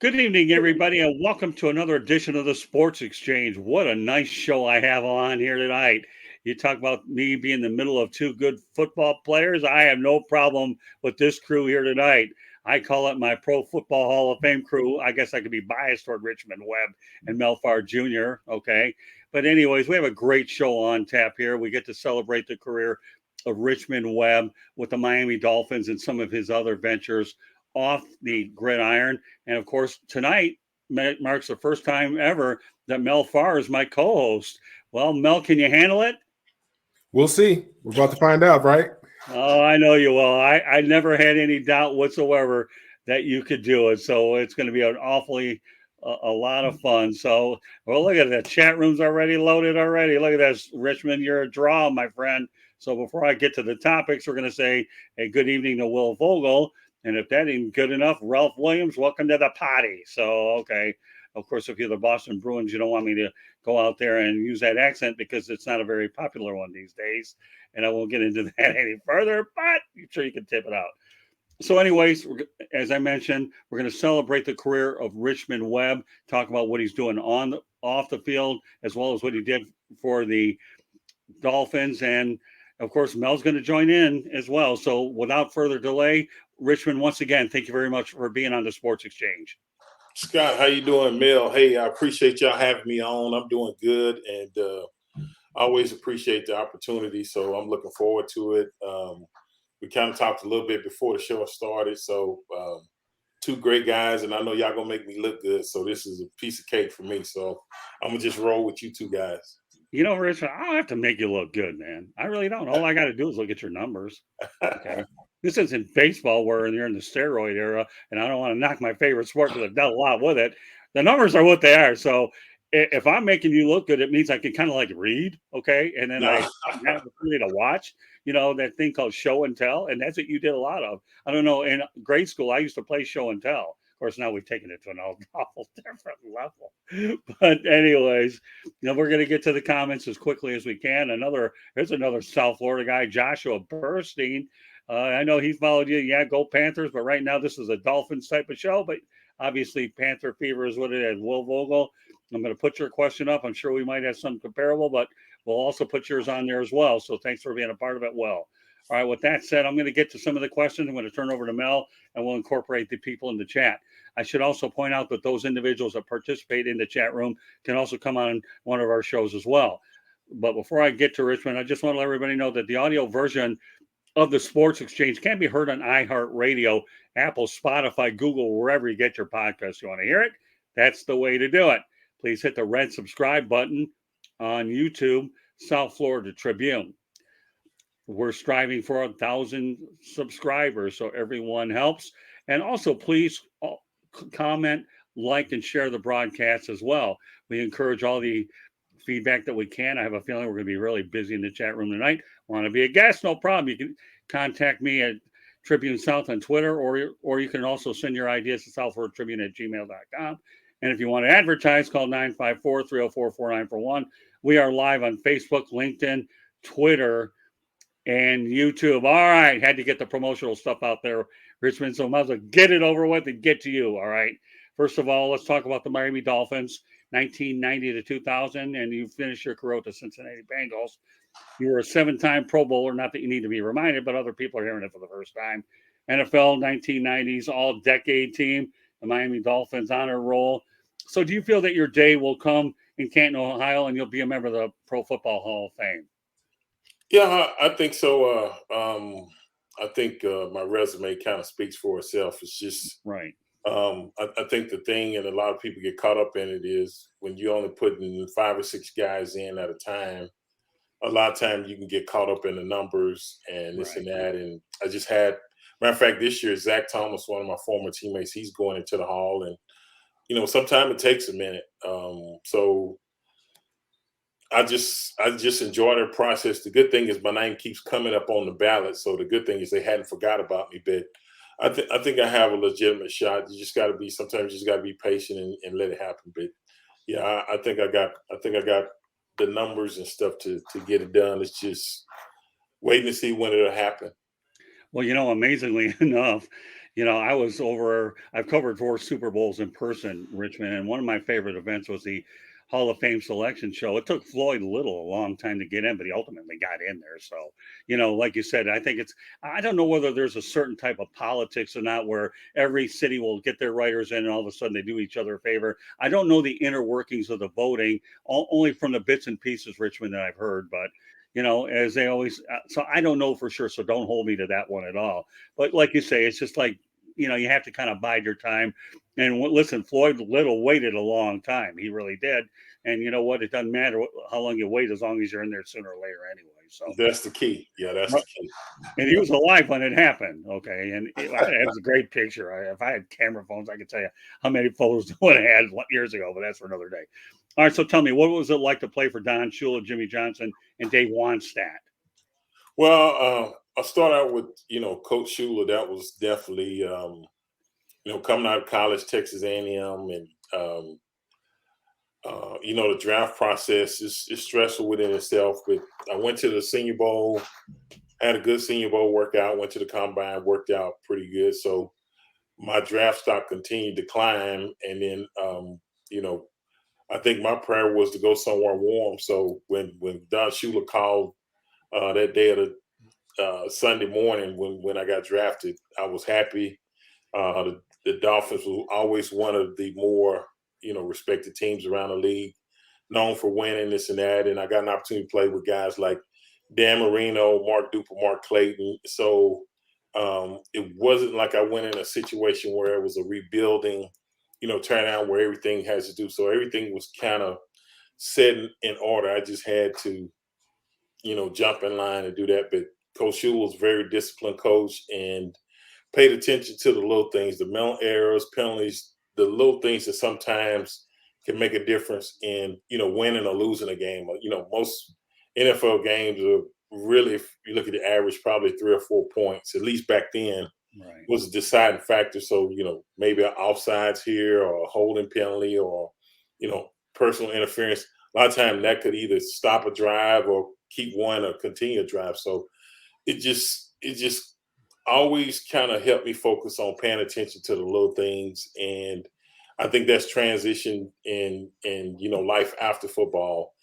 Good evening, everybody, and welcome to another edition of the Sports Exchange. What a nice show I have on here tonight. You talk about me being in the middle of two good football players. I have no problem with this crew here tonight. I call it my Pro Football Hall of Fame crew. I guess I could be biased toward Richmond Webb and Mel Farr Jr., okay? But anyways, we have a great show on tap here. We get to celebrate the career of Richmond Webb with the Miami Dolphins and some of his other ventures off the gridiron. And of course, tonight marks the first time ever that Mel Farr is my co-host. Well, Mel, can you handle it? We'll see. We're about to find out, right? Oh, I know you will. I never had any doubt whatsoever that you could do it. So it's going to be an awfully a lot of fun. So, well, look at that. Chat room's already loaded already. Look at this. Richmond, you're a draw, my friend. So before I get to the topics, we're going to say a good evening to Will Vogel. And if that ain't good enough, Ralph Williams, welcome to the potty. So, okay. Of course, if you're the Boston Bruins, you don't want me to go out there and use that accent because it's not a very popular one these days. And I won't get into that any further, but I'm sure you can tip it out. So anyways, as I mentioned, we're going to celebrate the career of Richmond Webb, talk about what he's doing off the field, as well as what he did for the Dolphins. And, of course, Mel's going to join in as well. So without further delay, Richmond, once again, thank you very much for being on the Sports Exchange. Scott, how you doing, Mel? Hey, I appreciate y'all having me on. I'm doing good, and I always appreciate the opportunity, so I'm looking forward to it. We kind of talked a little bit before the show started, so two great guys, and I know y'all going to make me look good, so this is a piece of cake for me, so I'm going to just roll with you two guys. You know, Richard, I don't have to make you look good, man. I really don't. All I got to do is look at your numbers. Okay. This isn't baseball where you're in the steroid era, and I don't want to knock my favorite sport because I've done a lot with it. The numbers are what they are. So if I'm making you look good, it means I can kind of like read, okay? And then I have the ability to watch, you know, that thing called show and tell. And that's what you did a lot of. I don't know. In grade school, I used to play show and tell. Of course, now we've taken it to an awful different level. But anyways, you know, we're going to get to the comments as quickly as we can. Here's another South Florida guy, Joshua Burstein. I know he followed you. Yeah, go Panthers. But right now, this is a Dolphins type of show. But obviously, Panther fever is what it is. Will Vogel, I'm going to put your question up. I'm sure we might have some comparable, but we'll also put yours on there as well. So thanks for being a part of it, Will. All right, with that said, I'm going to get to some of the questions. I'm going to turn over to Mel, and we'll incorporate the people in the chat. I should also point out that those individuals that participate in the chat room can also come on one of our shows as well. But before I get to Richmond, I just want to let everybody know that the audio version of the Sports Exchange can be heard on iHeartRadio, Apple, Spotify, Google, wherever you get your podcasts. You want to hear it? That's the way to do it. Please hit the red subscribe button on YouTube, South Florida Tribune. We're striving for 1,000 subscribers, so everyone helps. And also, please comment, like, and share the broadcast as well. We encourage all the feedback that we can. I have a feeling we're going to be really busy in the chat room tonight. Want to be a guest? No problem. You can contact me at Tribune South on Twitter, or you can also send your ideas to southfloridatribune@gmail.com. And if you want to advertise, call 954-304-4941. We are live on Facebook, LinkedIn, Twitter, and YouTube. All right. Had to get the promotional stuff out there, Richmond. So might as well get it over with and get to you. All right. First of all, let's talk about the Miami Dolphins, 1990 to 2000, and you finished your career with the Cincinnati Bengals. You were a 7-time Pro Bowler. Not that you need to be reminded, but other people are hearing it for the first time. NFL 1990s all-decade team, the Miami Dolphins honor roll. So do you feel that your day will come in Canton, Ohio, and you'll be a member of the Pro Football Hall of Fame? Yeah, I think so. I think my resume kind of speaks for itself. It's just right. I think the thing, and a lot of people get caught up in it, is when you're only putting 5 or 6 guys in at a time, a lot of times you can get caught up in the numbers and this and that. And I just had, matter of fact, this year, Zach Thomas, one of my former teammates, he's going into the hall. And, you know, sometimes it takes a minute. So I just enjoy the process. The good thing is my name keeps coming up on the ballot. So the good thing is they hadn't forgot about me. But I think I have a legitimate shot. You just got to be, sometimes you just got to be patient and let it happen. But yeah, I think I got the numbers and stuff to get it done. It's just waiting to see when it'll happen. Well, you know, amazingly enough, I've covered 4 Super Bowls in person, Richmond, and one of my favorite events was the Hall of Fame selection show. It took Floyd Little a long time to get in, but he ultimately got in there. So, like you said, I don't know whether there's a certain type of politics or not where every city will get their writers in and all of a sudden they do each other a favor. I don't know the inner workings of the voting, only from the bits and pieces, Richmond, that I've heard, but as they always, so I don't know for sure. So don't hold me to that one at all. But like you say, it's just like, you have to kind of bide your time. And listen, Floyd Little waited a long time. He really did. And you know what? It doesn't matter how long you wait, as long as you're in there sooner or later anyway. So that's the key. Yeah, that's the key. And he was alive when it happened. Okay. And it was a great picture. If I had camera phones, I could tell you how many photos it would have had years ago, but that's for another day. All right. So tell me, what was it like to play for Don Shula, Jimmy Johnson, and Davewannstedt? Well, I'll start out with, Coach Shula. That was definitely, coming out of college, Texas A&M, and the draft process is stressful within itself. But I went to the Senior Bowl, had a good Senior Bowl workout, went to the Combine, worked out pretty good. So my draft stock continued to climb. And then, I think my prayer was to go somewhere warm. So when Don Shula called that day of the Sunday morning when I got drafted, I was happy. The Dolphins were always one of the more respected teams around the league, known for winning this and that. And I got an opportunity to play with guys like danmarino, Mark Duper, Mark Clayton. So it wasn't like I went in a situation where it was a rebuilding, turnaround where everything has to do. So everything was kind of set in order. I just had to, jump in line and do that. But Coach Shula was a very disciplined coach and paid attention to the little things, the mental errors, penalties, the little things that sometimes can make a difference in, winning or losing a game. Most NFL games are really, if you look at the average, probably 3 or 4 points, at least back then, Right. was a deciding factor. So, maybe an offsides here or a holding penalty or, personal interference. A lot of times that could either stop a drive or keep one or continue a drive. So it just always kind of helped me focus on paying attention to the little things. And I think that's transition in life after football,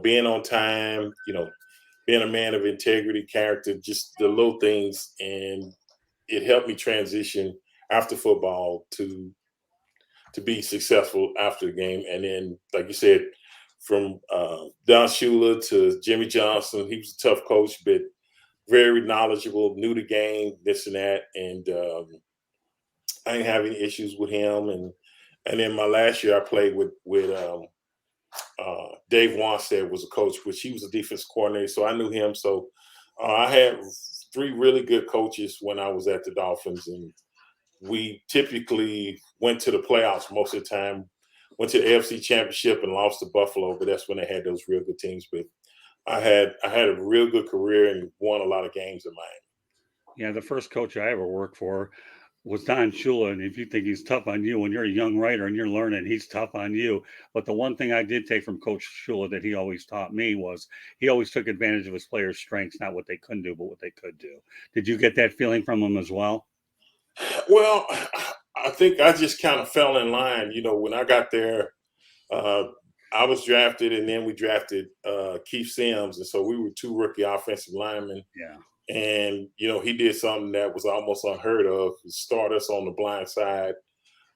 being on time, being a man of integrity, character, just the little things. And it helped me transition after football to be successful after the game. And then, like you said, from Don Shula to Jimmy Johnson, he was a tough coach, but very knowledgeable, knew the game, this and that. And I didn't have any issues with him. And then my last year I played with Dave Wanstead was a coach, which he was a defense coordinator. So I knew him. So I had 3 really good coaches when I was at the Dolphins. And we typically went to the playoffs most of the time, went to the AFC Championship and lost to Buffalo, but that's when they had those real good teams. But I had a real good career and won a lot of games in Miami. Yeah, the first coach I ever worked for was Don Shula, and if you think he's tough on you when you're a young writer and you're learning, he's tough on you. But the one thing I did take from Coach Shula that he always taught me was he always took advantage of his players' strengths, not what they couldn't do, but what they could do. Did you get that feeling from him as well? Well, I think I just kind of fell in line. When I got there, I was drafted, and then we drafted Keith Sims, and so we were 2 rookie offensive linemen. Yeah. And he did something that was almost unheard of: start us on the blind side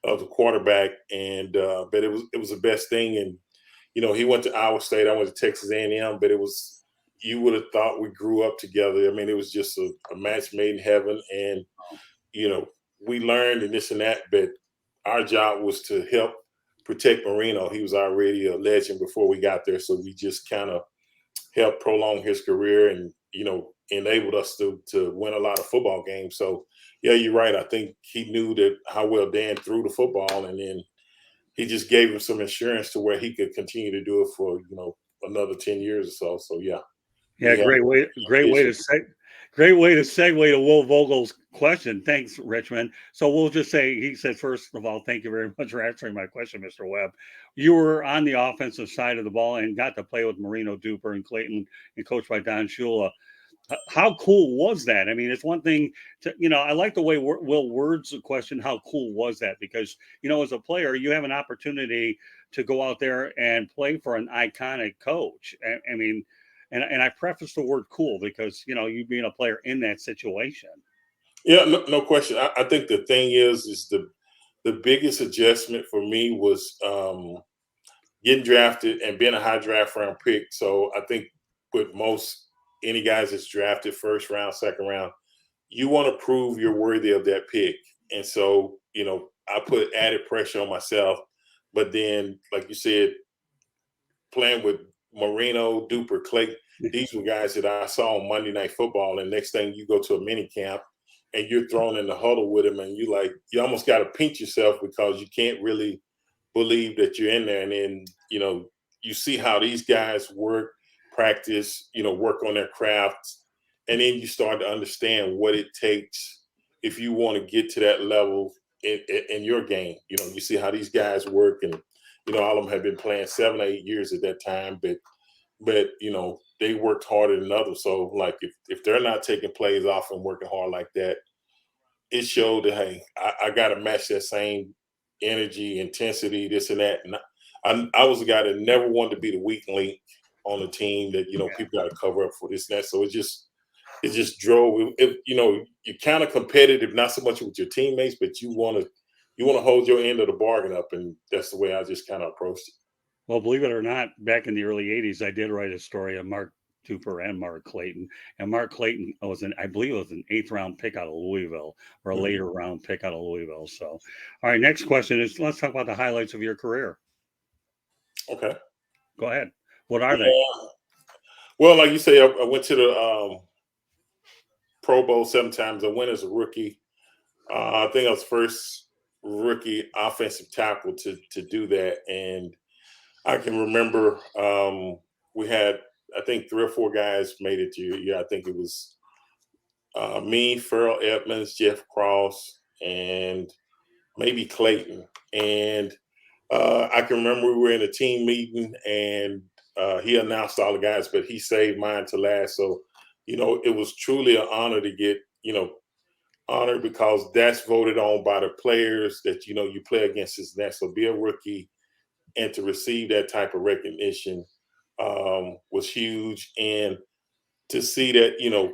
of the quarterback. And but it was the best thing. And he went to Iowa State, I went to Texas A&M, but you would have thought we grew up together. I mean, it was just a match made in heaven. And we learned and this and that, but our job was to help protect Marino. He was already a legend before we got there. So we just kind of helped prolong his career and, enabled us to win a lot of football games. So, yeah, you're right. I think he knew that how well Dan threw the football, and then he just gave him some insurance to where he could continue to do it for, another 10 years or so. So, yeah. Yeah, great way to segue to Will Vogel's question. Thanks, Richmond. So we'll just say, he said, first of all, thank you very much for answering my question, Mr. Webb. You were on the offensive side of the ball and got to play with Marino, Duper, and Clayton, and coached by Don Shula. How cool was that? I mean, it's one thing to, I like the way Will words the question, how cool was that? Because, as a player, you have an opportunity to go out there and play for an iconic coach. I mean, and I preface the word cool because, you being a player in that situation. Yeah, no question. I think the thing is the biggest adjustment for me was getting drafted and being a high draft round pick. So I think with most any guys that's drafted first round, second round, you want to prove you're worthy of that pick. And so, I put added pressure on myself. But then, like you said, playing with Marino, Duper, Clay, these were guys that I saw on Monday Night Football. And next thing you go to a mini camp and you're thrown in the huddle with them, and you almost got to pinch yourself because you can't really believe that you're in there. And then, you see how these guys work, practice, work on their crafts. And then you start to understand what it takes if you want to get to that level in your game. You see how these guys work, and, all of them have been playing 7 or 8 years at that time, but they worked harder than others. So like if they're not taking plays off and working hard like that, it showed that, hey, I got to match that same energy, intensity, this and that. And I was a guy that never wanted to be the weak link on the team that, people got to cover up for this and that. So it just drove it. You're kind of competitive, not so much with your teammates, but you want to hold your end of the bargain up. And that's the way I just kind of approached it. Well, believe it or not, back in the early 80s, I did write a story of Mark Tupper and Mark Clayton. And Mark Clayton I believe it was an 8th round pick out of Louisville, or a later round pick out of Louisville. So, all right, next question is, let's talk about the highlights of your career. Okay. Go ahead. What are they? Well, like you say, I went to the Pro Bowl 7 times. I went as a rookie. I think I was first rookie offensive tackle to do that. And I can remember we had, I think, 3 or 4 guys made it to I think it was me, Farrell Edmonds, Jeff Cross, and maybe Clayton. And I can remember we were in a team meeting, and he announced all the guys, but he saved mine to last. So, it was truly an honor to get, honored, because that's voted on by the players that, you play against this and that. So be a rookie and to receive that type of recognition was huge. And to see that,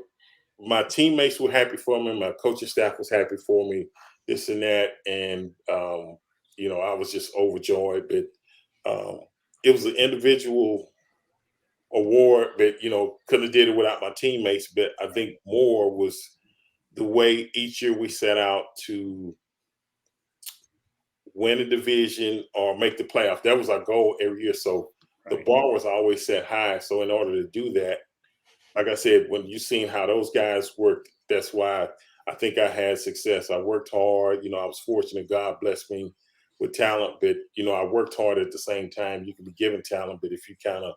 my teammates were happy for me, my coaching staff was happy for me, this and that. And, I was just overjoyed. But it was an individual award, but, couldn't have did it without my teammates. But I think more was the way each year we set out to win a division or make the playoff. That was our goal every year. So the bar was always set high. So in order to do that, like I said, when you seen how those guys worked, that's why I think I had success. I worked hard. I was fortunate. God blessed me with talent, but, I worked hard at the same time. You can be given talent, but if you kind of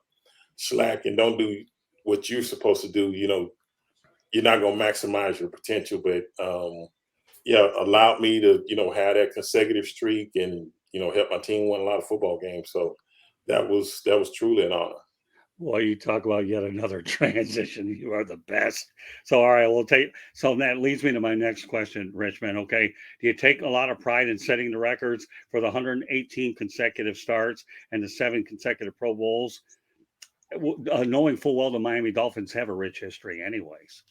slack and don't do what you're supposed to do, you're not going to maximize your potential. But allowed me to, have that consecutive streak and, help my team win a lot of football games. So that was truly an honor. Well, you talk about yet another transition. You are the best. So, all right, so that leads me to my next question, Richmond. Okay. Do you take a lot of pride in setting the records for the 118 consecutive starts and the 7 consecutive Pro Bowls? Knowing full well the Miami Dolphins have a rich history anyways.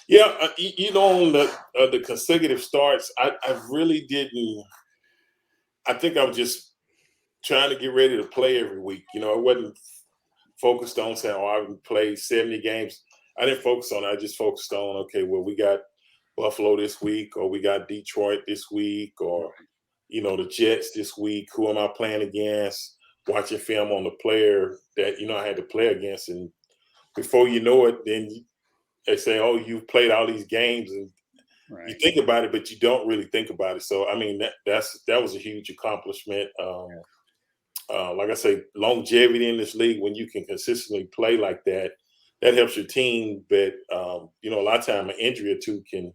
Yeah, on the consecutive starts, I really didn't. I think I was just trying to get ready to play every week. I wasn't focused on saying, "Oh, I played 70 games." I didn't focus on it. I just focused on, okay, well, we got Buffalo this week, or we got Detroit this week, or the Jets this week. Who am I playing against? Watching film on the player that I had to play against, and before you know it, then they say, "Oh, you've played all these games," and you think about it, but you don't really think about it. So, I mean, that was a huge accomplishment. Like I say, longevity in this league, when you can consistently play like that, that helps your team. But a lot of time an injury or two can,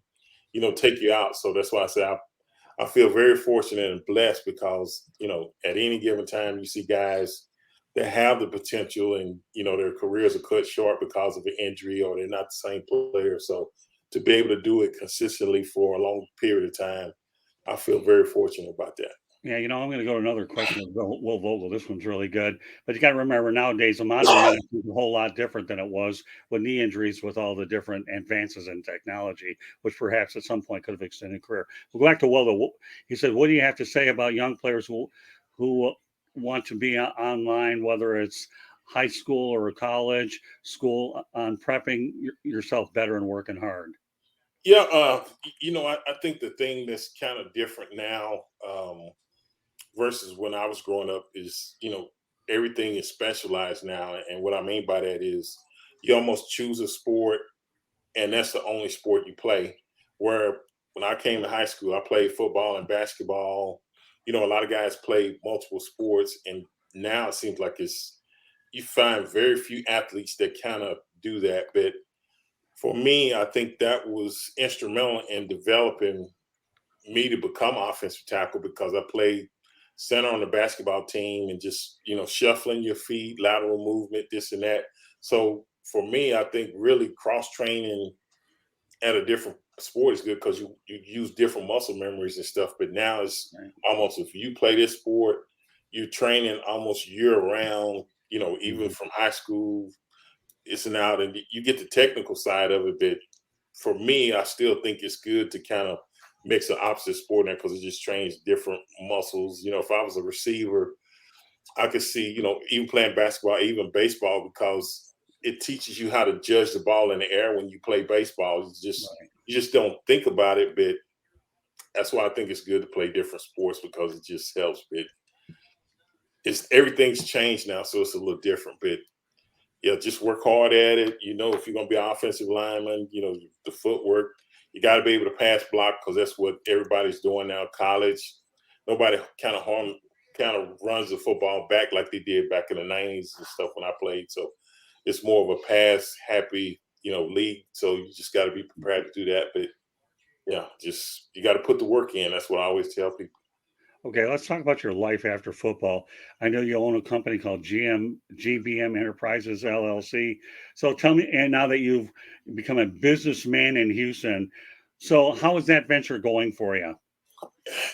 take you out. So that's why I say I feel very fortunate and blessed because, at any given time you see guys that have the potential, and their careers are cut short because of an injury or they're not the same player. So to be able to do it consistently for a long period of time, I feel very fortunate about that. Yeah, I'm going to go to another question with Will Vogel. This one's really good. But you got to remember, nowadays, the modern medicine is a whole lot different than it was with knee injuries, with all the different advances in technology, which perhaps at some point could have extended career. We'll go back to Will, though. He said, what do you have to say about young players who want to be online, whether it's high school or college, school, on prepping yourself better and working hard? Yeah, I think the thing that's kind of different now, versus when I was growing up is, everything is specialized now. And what I mean by that is you almost choose a sport and that's the only sport you play. Where when I came to high school, I played football and basketball. A lot of guys play multiple sports, and now it seems like you find very few athletes that kind of do that. But for me, I think that was instrumental in developing me to become offensive tackle, because I played center on the basketball team and just, shuffling your feet, lateral movement, this and that. So for me, I think really cross training at a different sport is good, because you use different muscle memories and stuff. But now it's almost, if you play this sport, you're training almost year round, even from high school, it's an out, and you get the technical side of it. But for me, I still think it's good to kind of mix the opposite sport in, because it just trains different muscles. If I was a receiver, I could see, even playing basketball, even baseball, because it teaches you how to judge the ball in the air when you play baseball. It's just you just don't think about it, but that's why I think it's good to play different sports, because it just helps. But everything's changed now, so it's a little different. But yeah, just work hard at it. If you're gonna be an offensive lineman, the footwork, you got to be able to pass block, because that's what everybody's doing now. College, nobody kind of runs the football back like they did back in the 90s and stuff when I played. So it's more of a pass happy, league. So you just got to be prepared to do that. But yeah, just you got to put the work in. That's what I always tell people. Okay, let's talk about your life after football. I know you own a company called GBM Enterprises LLC. So tell me, and now that you've become a businessman in Houston, so how is that venture going for you?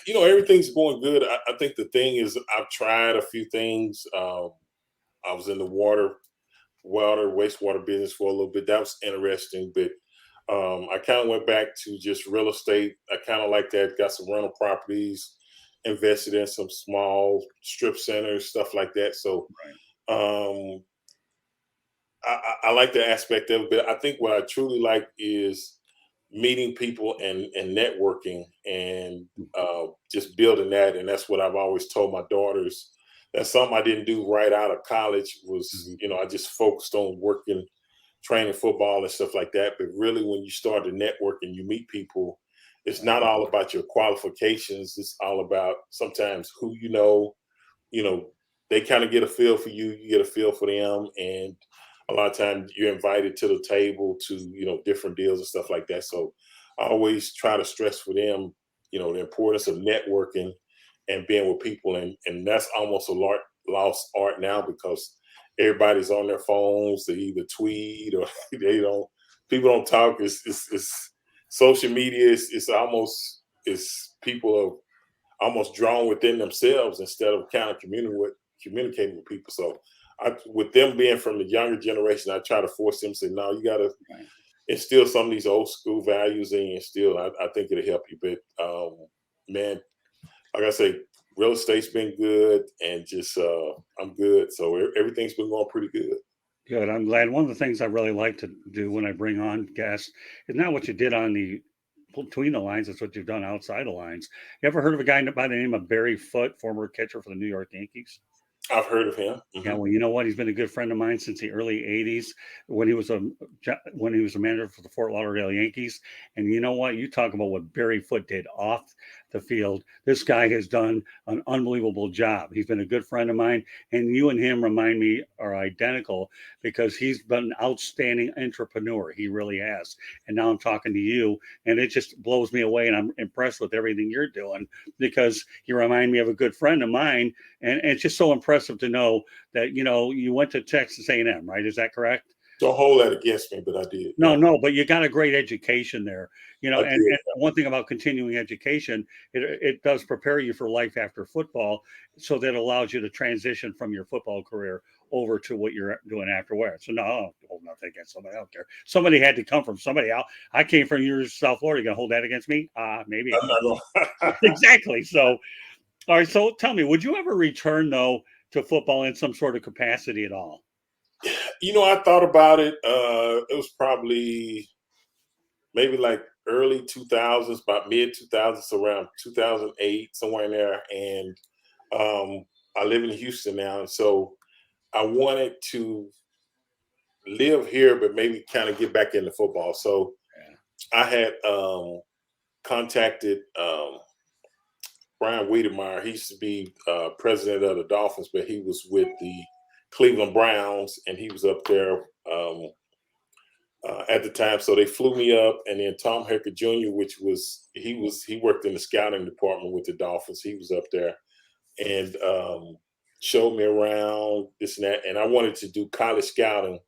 Everything's going good. I think the thing is, I've tried a few things. I was in the wastewater business for a little bit. That was interesting, but I kind of went back to just real estate. I kind of like that. Got some rental properties, invested in some small strip centers, stuff like that. So I like the aspect of it. But I think what I truly like is meeting people and networking, and just building that. And that's what I've always told my daughters. That's something I didn't do right out of college. Was I just focused on working, training football and stuff like that. But really, when you start to network and you meet people, it's not all about your qualifications. It's all about sometimes who you know. They kind of get a feel for you. You get a feel for them, and a lot of times you're invited to the table to different deals and stuff like that. So I always try to stress for them, the importance of networking and being with people, and that's almost a lost art now, because everybody's on their phones. They either tweet or people don't talk. It's social media. It's people are almost drawn within themselves instead of kind of communicating with people. So with them being from the younger generation, I try to force them to say, no, you got to instill some of these old school values in you. And still, I think it'll help you. But man, like I say, real estate's been good, and just I'm good. So everything's been going pretty good. Good. I'm glad. One of the things I really like to do when I bring on guests is not what you did on the between the lines, it's what you've done outside the lines. You ever heard of a guy by the name of Barry Foote, former catcher for the New York Yankees? I've heard of him. Yeah, well, you know what? He's been a good friend of mine since the early '80s when he was a manager for the Fort Lauderdale Yankees. And you know what? You talk about what Barry Foote did off the field. This guy has done an unbelievable job. He's been a good friend of mine, and you and him are identical, because he's been an outstanding entrepreneur. He really has. And now I'm talking to you, and it just blows me away. And I'm impressed with everything you're doing, because you remind me of a good friend of mine, and it's just so impressive impressive to know that, you went to Texas A&M, right? Is that correct? Don't hold that against me, but I did. No, but you got a great education there, I and did. one thing about continuing education, it does prepare you for life after football, so that allows you to transition from your football career over to what you're doing afterwards. So no, I don't hold nothing against somebody. I don't care. Somebody had to come from somebody else. I came from University of South Florida. You gonna hold that against me? Maybe. I'm not gonna. Exactly. So, all right. So tell me, would you ever return though to football in some sort of capacity at all? I thought about it. It was probably maybe like early 2000s, about mid 2000s, around 2008, somewhere in there. And I live in Houston now, and so I wanted to live here, but maybe kind of get back into football. So I had contacted Brian Wiedemeyer. He used to be president of the Dolphins, but he was with the Cleveland Browns, and he was up there at the time. So they flew me up, and then Tom Hecker Jr., he worked in the scouting department with the Dolphins. He was up there and showed me around this and that. And I wanted to do college scouting,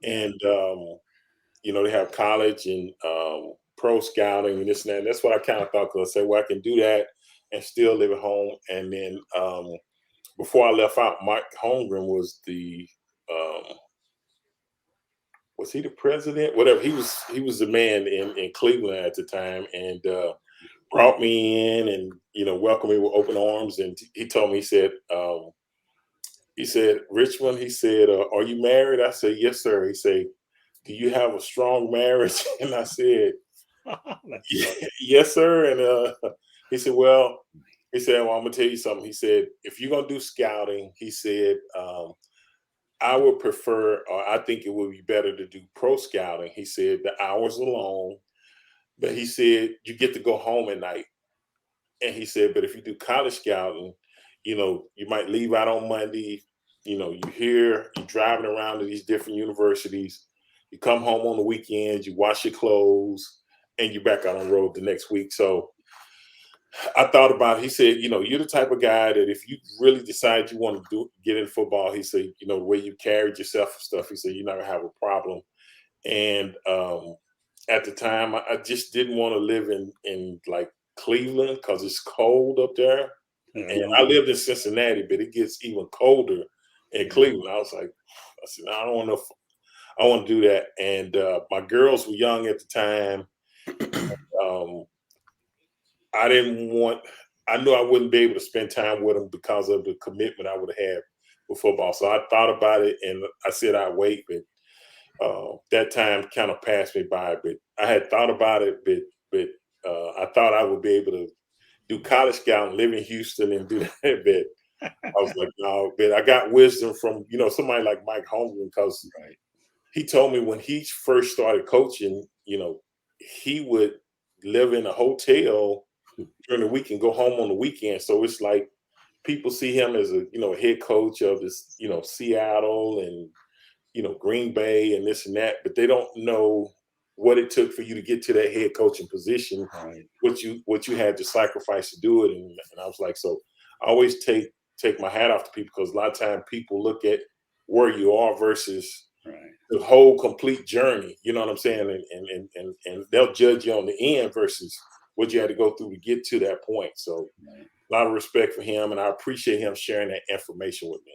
and they have college and pro scouting and this and that. And that's what I kind of thought, because I said, well, I can do that and still live at home. And then before I left out, Mike Holmgren was was he the president? Whatever. He was the man in Cleveland at the time, and brought me in and welcomed me with open arms. And he told me, he said, Richmond, he said, are you married? I said, yes, sir. He said, do you have a strong marriage? And I said, yes, sir. And he said, well, I'm gonna tell you something. He said, if you're gonna do scouting, he said, I would prefer, or I think it would be better to do pro scouting. He said the hours are long, but he said you get to go home at night. And he said, but if you do college scouting, you might leave out on Monday, you're driving around to these different universities, you come home on the weekends, you wash your clothes, and you're back out on the road the next week. So I thought about it. He said, you're the type of guy that if you really decide you want to get in football, he said, the way you carried yourself and stuff, he said, you're not going to have a problem. And at the time, I just didn't want to live in like Cleveland because it's cold up there. And I lived in Cincinnati, but it gets even colder in Cleveland. I said, I don't know if I want to do that. And my girls were young at the time. I knew I wouldn't be able to spend time with them because of the commitment I would have had with football. So I thought about it, and I said I'd wait, but that time kind of passed me by. But I had thought about it, but I thought I would be able to do college scouting, live in Houston, and do that. But I was like, no. But I got wisdom from somebody like Mike Holmgren, because he told me when he first started coaching, he would live in a hotel during the week and go home on the weekend. So it's like people see him as a head coach of this Seattle and Green Bay and this and that, but they don't know what it took for you to get to that head coaching position, what you had to sacrifice to do it. And I was like, so I always take my hat off to people, because a lot of times people look at where you are versus the whole complete journey. You know what I'm saying? And they'll judge you on the end versus what you had to go through to get to that point. So a lot of respect for him, and I appreciate him sharing that information with me.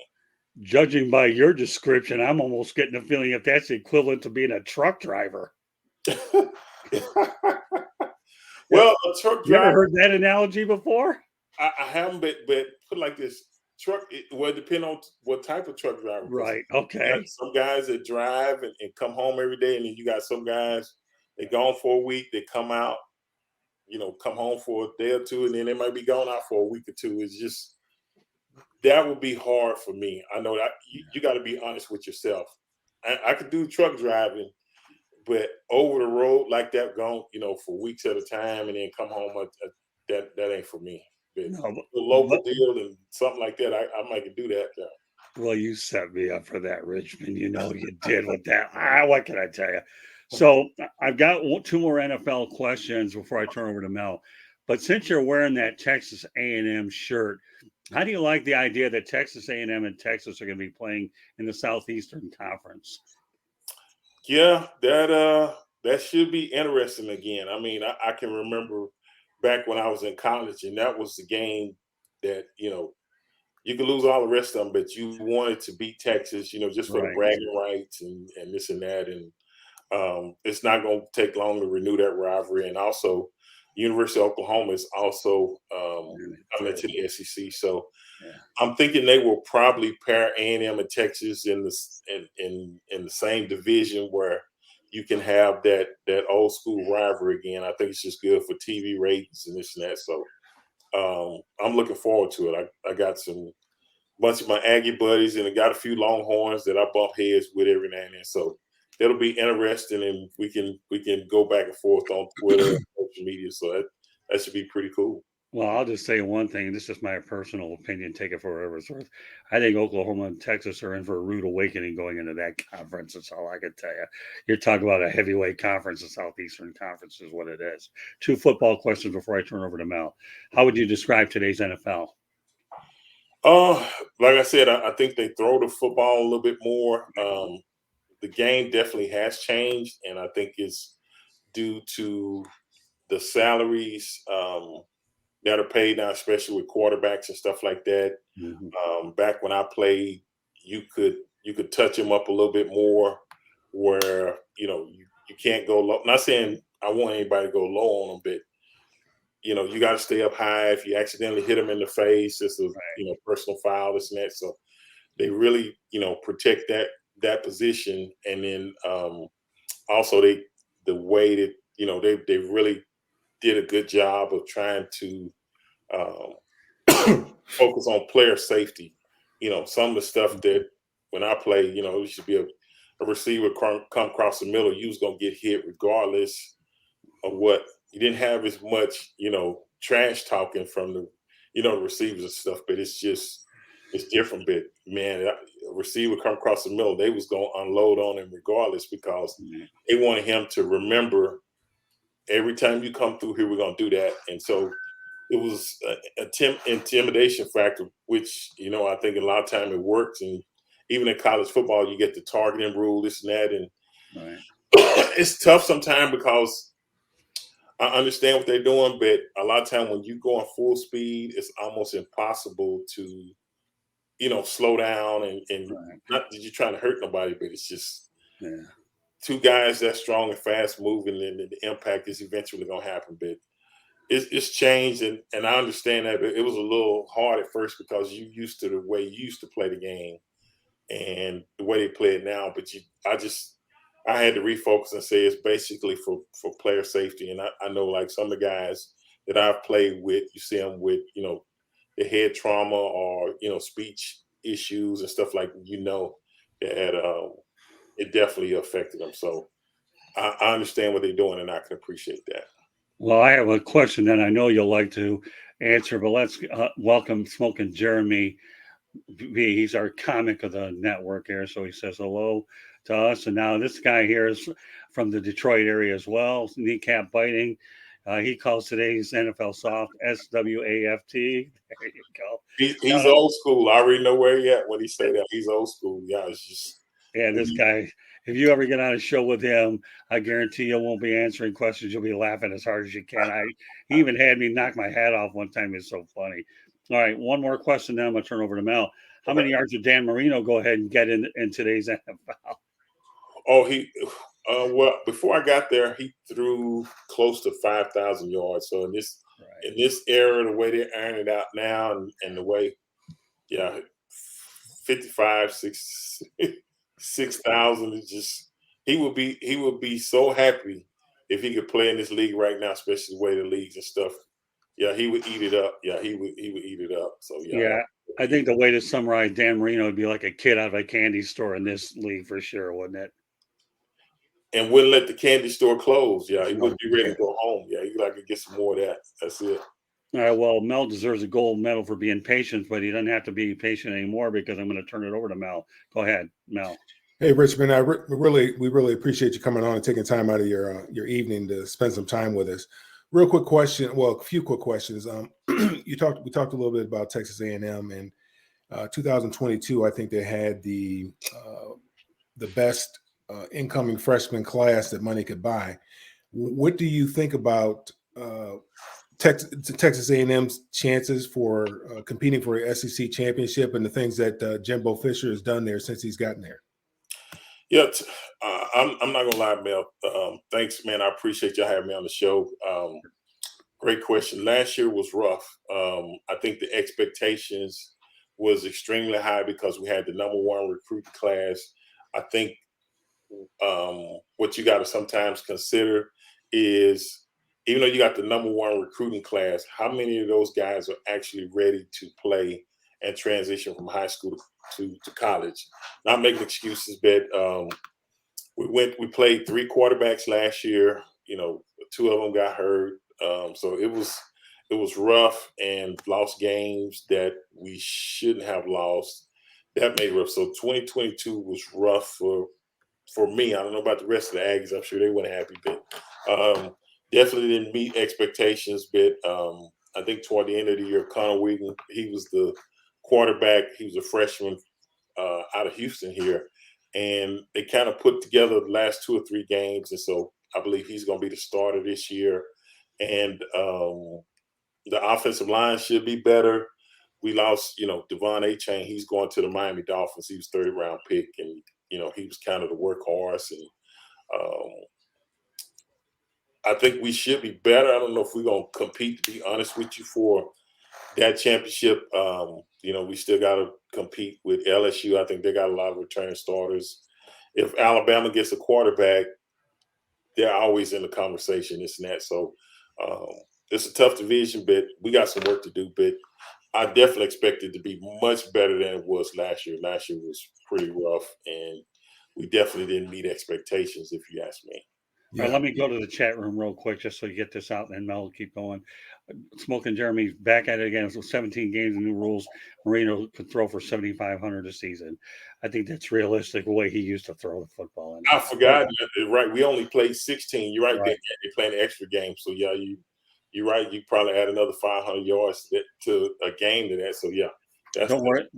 Judging by your description, I'm almost getting a feeling if that's equivalent to being a truck driver. Well, a truck driver. You ever heard that analogy before? I haven't, but put it like this: it depends on what type of truck driver. Right. Okay. Some guys that drive and come home every day, and then you got some guys they gone for a week, they come out, come home for a day or two, and then they might be gone out for a week or two. It's just, that would be hard for me. I know that you got to be honest with yourself. I could do truck driving, but over the road like that, gone, for weeks at a time, and then come home, that ain't for me. But a local deal and something like that, I might do that. Well, you set me up for that, Richmond. You did with that. What can I tell you? So I've got two more NFL questions before I turn over to Mel. But since you're wearing that Texas A&M shirt, how do you like the idea that Texas A&M and Texas are going to be playing in the Southeastern Conference? Yeah, that should be interesting again. I mean, I can remember back when I was in college, and that was the game that you could lose all the rest of them, but you wanted to beat Texas, just for the Right. bragging rights and this and that. And it's not going to take long to renew that rivalry. And also, University of Oklahoma is also coming to the SEC. So Yeah. I'm thinking they will probably pair A&M and Texas in the same division where you can have that old school rivalry again. I think it's just good for TV ratings and this and that. So I'm looking forward to it. I got some bunch of my Aggie buddies, and I got a few Longhorns that I bump heads with every now and then. So it'll be interesting, and we can go back and forth on Twitter and social media. So that should be pretty cool. Well, I'll just say one thing. This is my personal opinion. Take it for whatever it's worth. I think Oklahoma and Texas are in for a rude awakening going into that conference. That's all I can tell you. You're talking about a heavyweight conference. The Southeastern Conference is what it is. 2 football questions before I turn over to Mel. How would you describe today's NFL? Like I said, I think they throw the football a little bit more. The game definitely has changed, and I think it's due to the salaries that are paid now, especially with quarterbacks and stuff like that. Mm-hmm. Back when I played, you could touch them up a little bit more, where you can't go low. Not saying I want anybody to go low on them, but you got to stay up high. If you accidentally hit them in the face, it's a personal foul, this and that. So they really protect that position, and then also the way that they really did a good job of trying to focus on player safety. Some of the stuff that when I play, it should be a receiver come across the middle, you was gonna get hit regardless of what. You didn't have as much, trash talking from the receivers and stuff, but it's different. But man, a receiver come across the middle, they was gonna unload on him regardless because they wanted him to remember every time you come through here, we're gonna do that. And so it was an intimidation factor, which I think a lot of time it works. And even in college football, you get the targeting rule, this and that, and it's tough sometimes because I understand what they're doing, but a lot of time when you go on full speed, it's almost impossible to, slow down and not that you're trying to hurt nobody, but it's just two guys that strong and fast moving, and the impact is eventually going to happen. But it's changed, and I understand that, but it was a little hard at first because you used to the way you used to play the game and the way they play it now. But I had to refocus and say it's basically for player safety. And I know like some of the guys that I've played with, you see them with, the head trauma or, speech issues and stuff like, that it definitely affected them. So I understand what they're doing, and I can appreciate that. Well, I have a question that I know you'll like to answer, but let's welcome Smoking Jeremy. He's our comic of the network here, so he says hello to us. And now this guy here is from the Detroit area as well, kneecap biting. He calls today's NFL soft SWAFT. There you go. He's old school. I already know where he at when he say that. He's old school. Yeah, it's just this guy. If you ever get on a show with him, I guarantee you won't be answering questions. You'll be laughing as hard as you can. He even had me knock my hat off one time. It's so funny. All right, one more question, then I'm going to turn over to Mel. How many yards did Dan Marino go ahead and get in today's NFL? Oh, well, before I got there, he threw close to 5,000 yards. So in this era, the way they're ironing it out now, and the way, 55, 6,000 is just. He would be so happy if he could play in this league right now, especially the way the leagues and stuff. Yeah, he would eat it up. Yeah, he would eat it up. So yeah, I think the way to summarize Dan Marino would be like a kid out of a candy store in this league for sure, wouldn't it? And wouldn't let the candy store close. Yeah, he wouldn't be ready to go home. Yeah, he'd like to get some more of that. That's it. All right, well, Mel deserves a gold medal for being patient, but he doesn't have to be patient anymore because I'm going to turn it over to Mel. Go ahead, Mel. Hey, Richmond, we really appreciate you coming on and taking time out of your evening to spend some time with us. Real quick question. Well, a few quick questions. We talked a little bit about Texas A&M, and 2022. I think they had the best incoming freshman class that money could buy. What do you think about Texas A&M's chances for competing for an SEC championship and the things that Jimbo Fisher has done there since he's gotten there? Yeah, I'm not gonna lie, Mel. Thanks, man. I appreciate y'all having me on the show. Great question. Last year was rough. I think the expectations was extremely high because we had the #1 recruiting class. I think what you got to sometimes consider is, even though you got the #1 recruiting class, how many of those guys are actually ready to play and transition from high school to college? Not making excuses, but we played 3 quarterbacks last year. 2 of them got hurt, so it was rough and lost games that we shouldn't have lost. That made it rough. So 2022 was rough for me. I don't know about the rest of the Aggies. I'm sure they weren't happy, but definitely didn't meet expectations. But I think toward the end of the year, Connor Wheaton, he was the quarterback. He was a freshman out of Houston here. And they kind of put together the last 2 or 3 games. And so I believe he's going to be the starter this year. And the offensive line should be better. We lost, Devon A-Chain. He's going to the Miami Dolphins. He was 30th round pick, and he was kind of the workhorse. And I think we should be better. I don't know if we're going to compete, to be honest with you, for that championship. We still got to compete with LSU. I think they got a lot of returning starters. If Alabama gets a quarterback, they're always in the conversation, this and that. So it's a tough division, but we got some work to do. But I definitely expect it to be much better than it was last year. Last year was pretty rough, and we definitely didn't meet expectations, if you ask me. Yeah. All right, let me go to the chat room real quick just so you get this out, and then Mel will keep going. Smoking Jeremy's back at it again. So 17 games and new rules. Marino could throw for 7,500 a season. I think that's realistic the way he used to throw the football. Anyway. I forgot. Right. We only played 16. You're right. They're playing an extra game. So, yeah, you're right. You probably add another 500 yards to a game to that. So, yeah. Don't worry.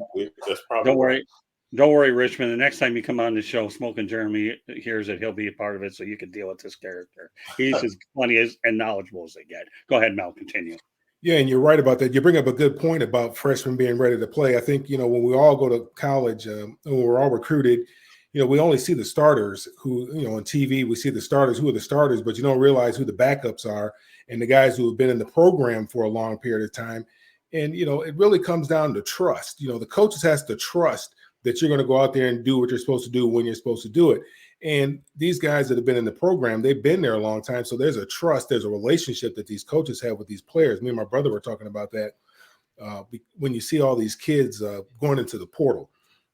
That's probably Don't worry. Don't worry, Richmond. The next time you come on the show, Smoking Jeremy hears it. He'll be a part of it, so you can deal with this character. He's as funny and knowledgeable as they get. Go ahead, Mel. Continue. Yeah, and you're right about that. You bring up a good point about freshmen being ready to play. I think, when we all go to college, when we're all recruited, we only see the starters who, on TV, we see the starters, who are the starters, but you don't realize who the backups are and the guys who have been in the program for a long period of time. And, it really comes down to trust. The coaches has to trust that you're going to go out there and do what you're supposed to do when you're supposed to do it. And these guys that have been in the program, they've been there a long time. So there's a trust, there's a relationship that these coaches have with these players. Me and my brother were talking about that when you see all these kids going into the portal.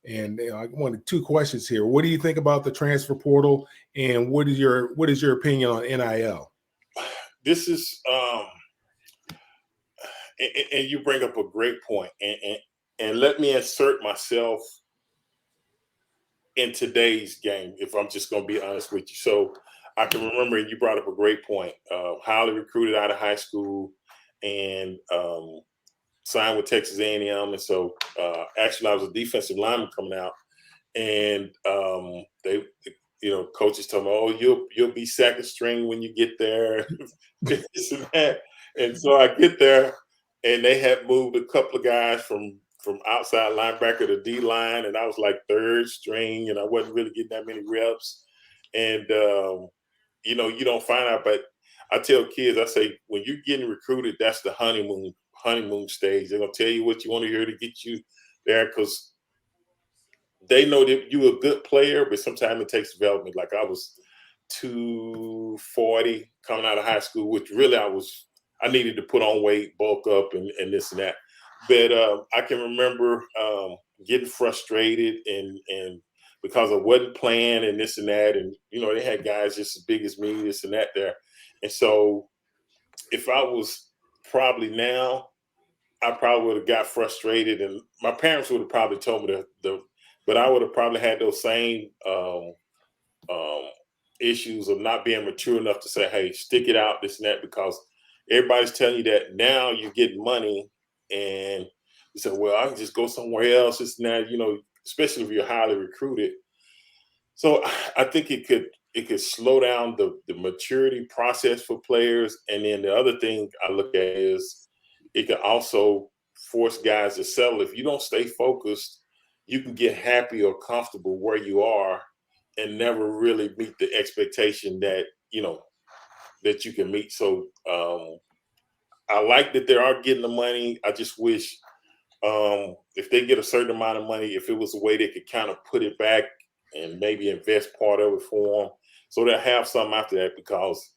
And I wanted 2 questions here. What do you think about the transfer portal? And what is your opinion on NIL? This is and you bring up a great point. And let me insert myself in today's game, if I'm just going to be honest with you. So I can remember, and you brought up a great point, highly recruited out of high school and signed with Texas A&M. And so actually I was a defensive lineman coming out, and they, coaches told me, oh, you'll be second string when you get there. This and that. And so I get there, and they had moved a couple of guys from outside linebacker to D-line, and I was like 3rd string, and I wasn't really getting that many reps. And, you don't find out, but I tell kids, I say, when you're getting recruited, that's the honeymoon stage. They're going to tell you what you want to hear to get you there, because they know that you're a good player, but sometimes it takes development. Like I was 240 coming out of high school, which really I needed to put on weight, bulk up, and this and that. But I can remember getting frustrated and because I wasn't playing and this and that. And, they had guys just as big as me, this and that there. And so if I was probably now, I probably would have got frustrated. And my parents would have probably told me but I would have probably had those same issues of not being mature enough to say, hey, stick it out, this and that, because everybody's telling you that now you're getting money, and you say, well, I can just go somewhere else. It's now, especially if you're highly recruited. So I think it could slow down the maturity process for players. And then the other thing I look at is it can also force guys to settle. If you don't stay focused, you can get happy or comfortable where you are and never really meet the expectation that you can meet. So I like that they are getting the money. I just wish if they get a certain amount of money, if it was a way they could kind of put it back and maybe invest part of it for them, so they'll have something after that. Because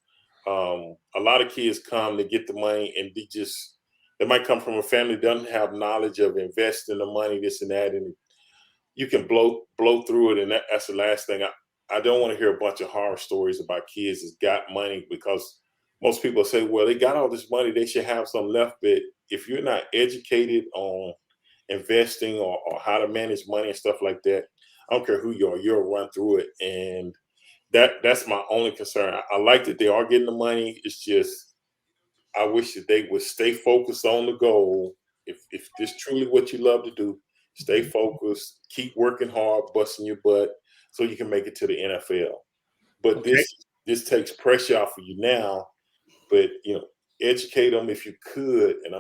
a lot of kids come to get the money, and they might come from a family that doesn't have knowledge of investing the money, this and that, and you can blow through it. And that's the last thing. I don't want to hear a bunch of horror stories about kids that got money, because most people say, well, they got all this money, they should have some left. But if you're not educated on investing or how to manage money and stuff like that, I don't care who you are, you'll run through it. And that's my only concern. I like that they are getting the money. It's just I wish that they would stay focused on the goal. If this truly what you love to do, stay focused, keep working hard, busting your butt, so you can make it to the NFL. But Okay. this takes pressure off of you now. But educate them if you could. And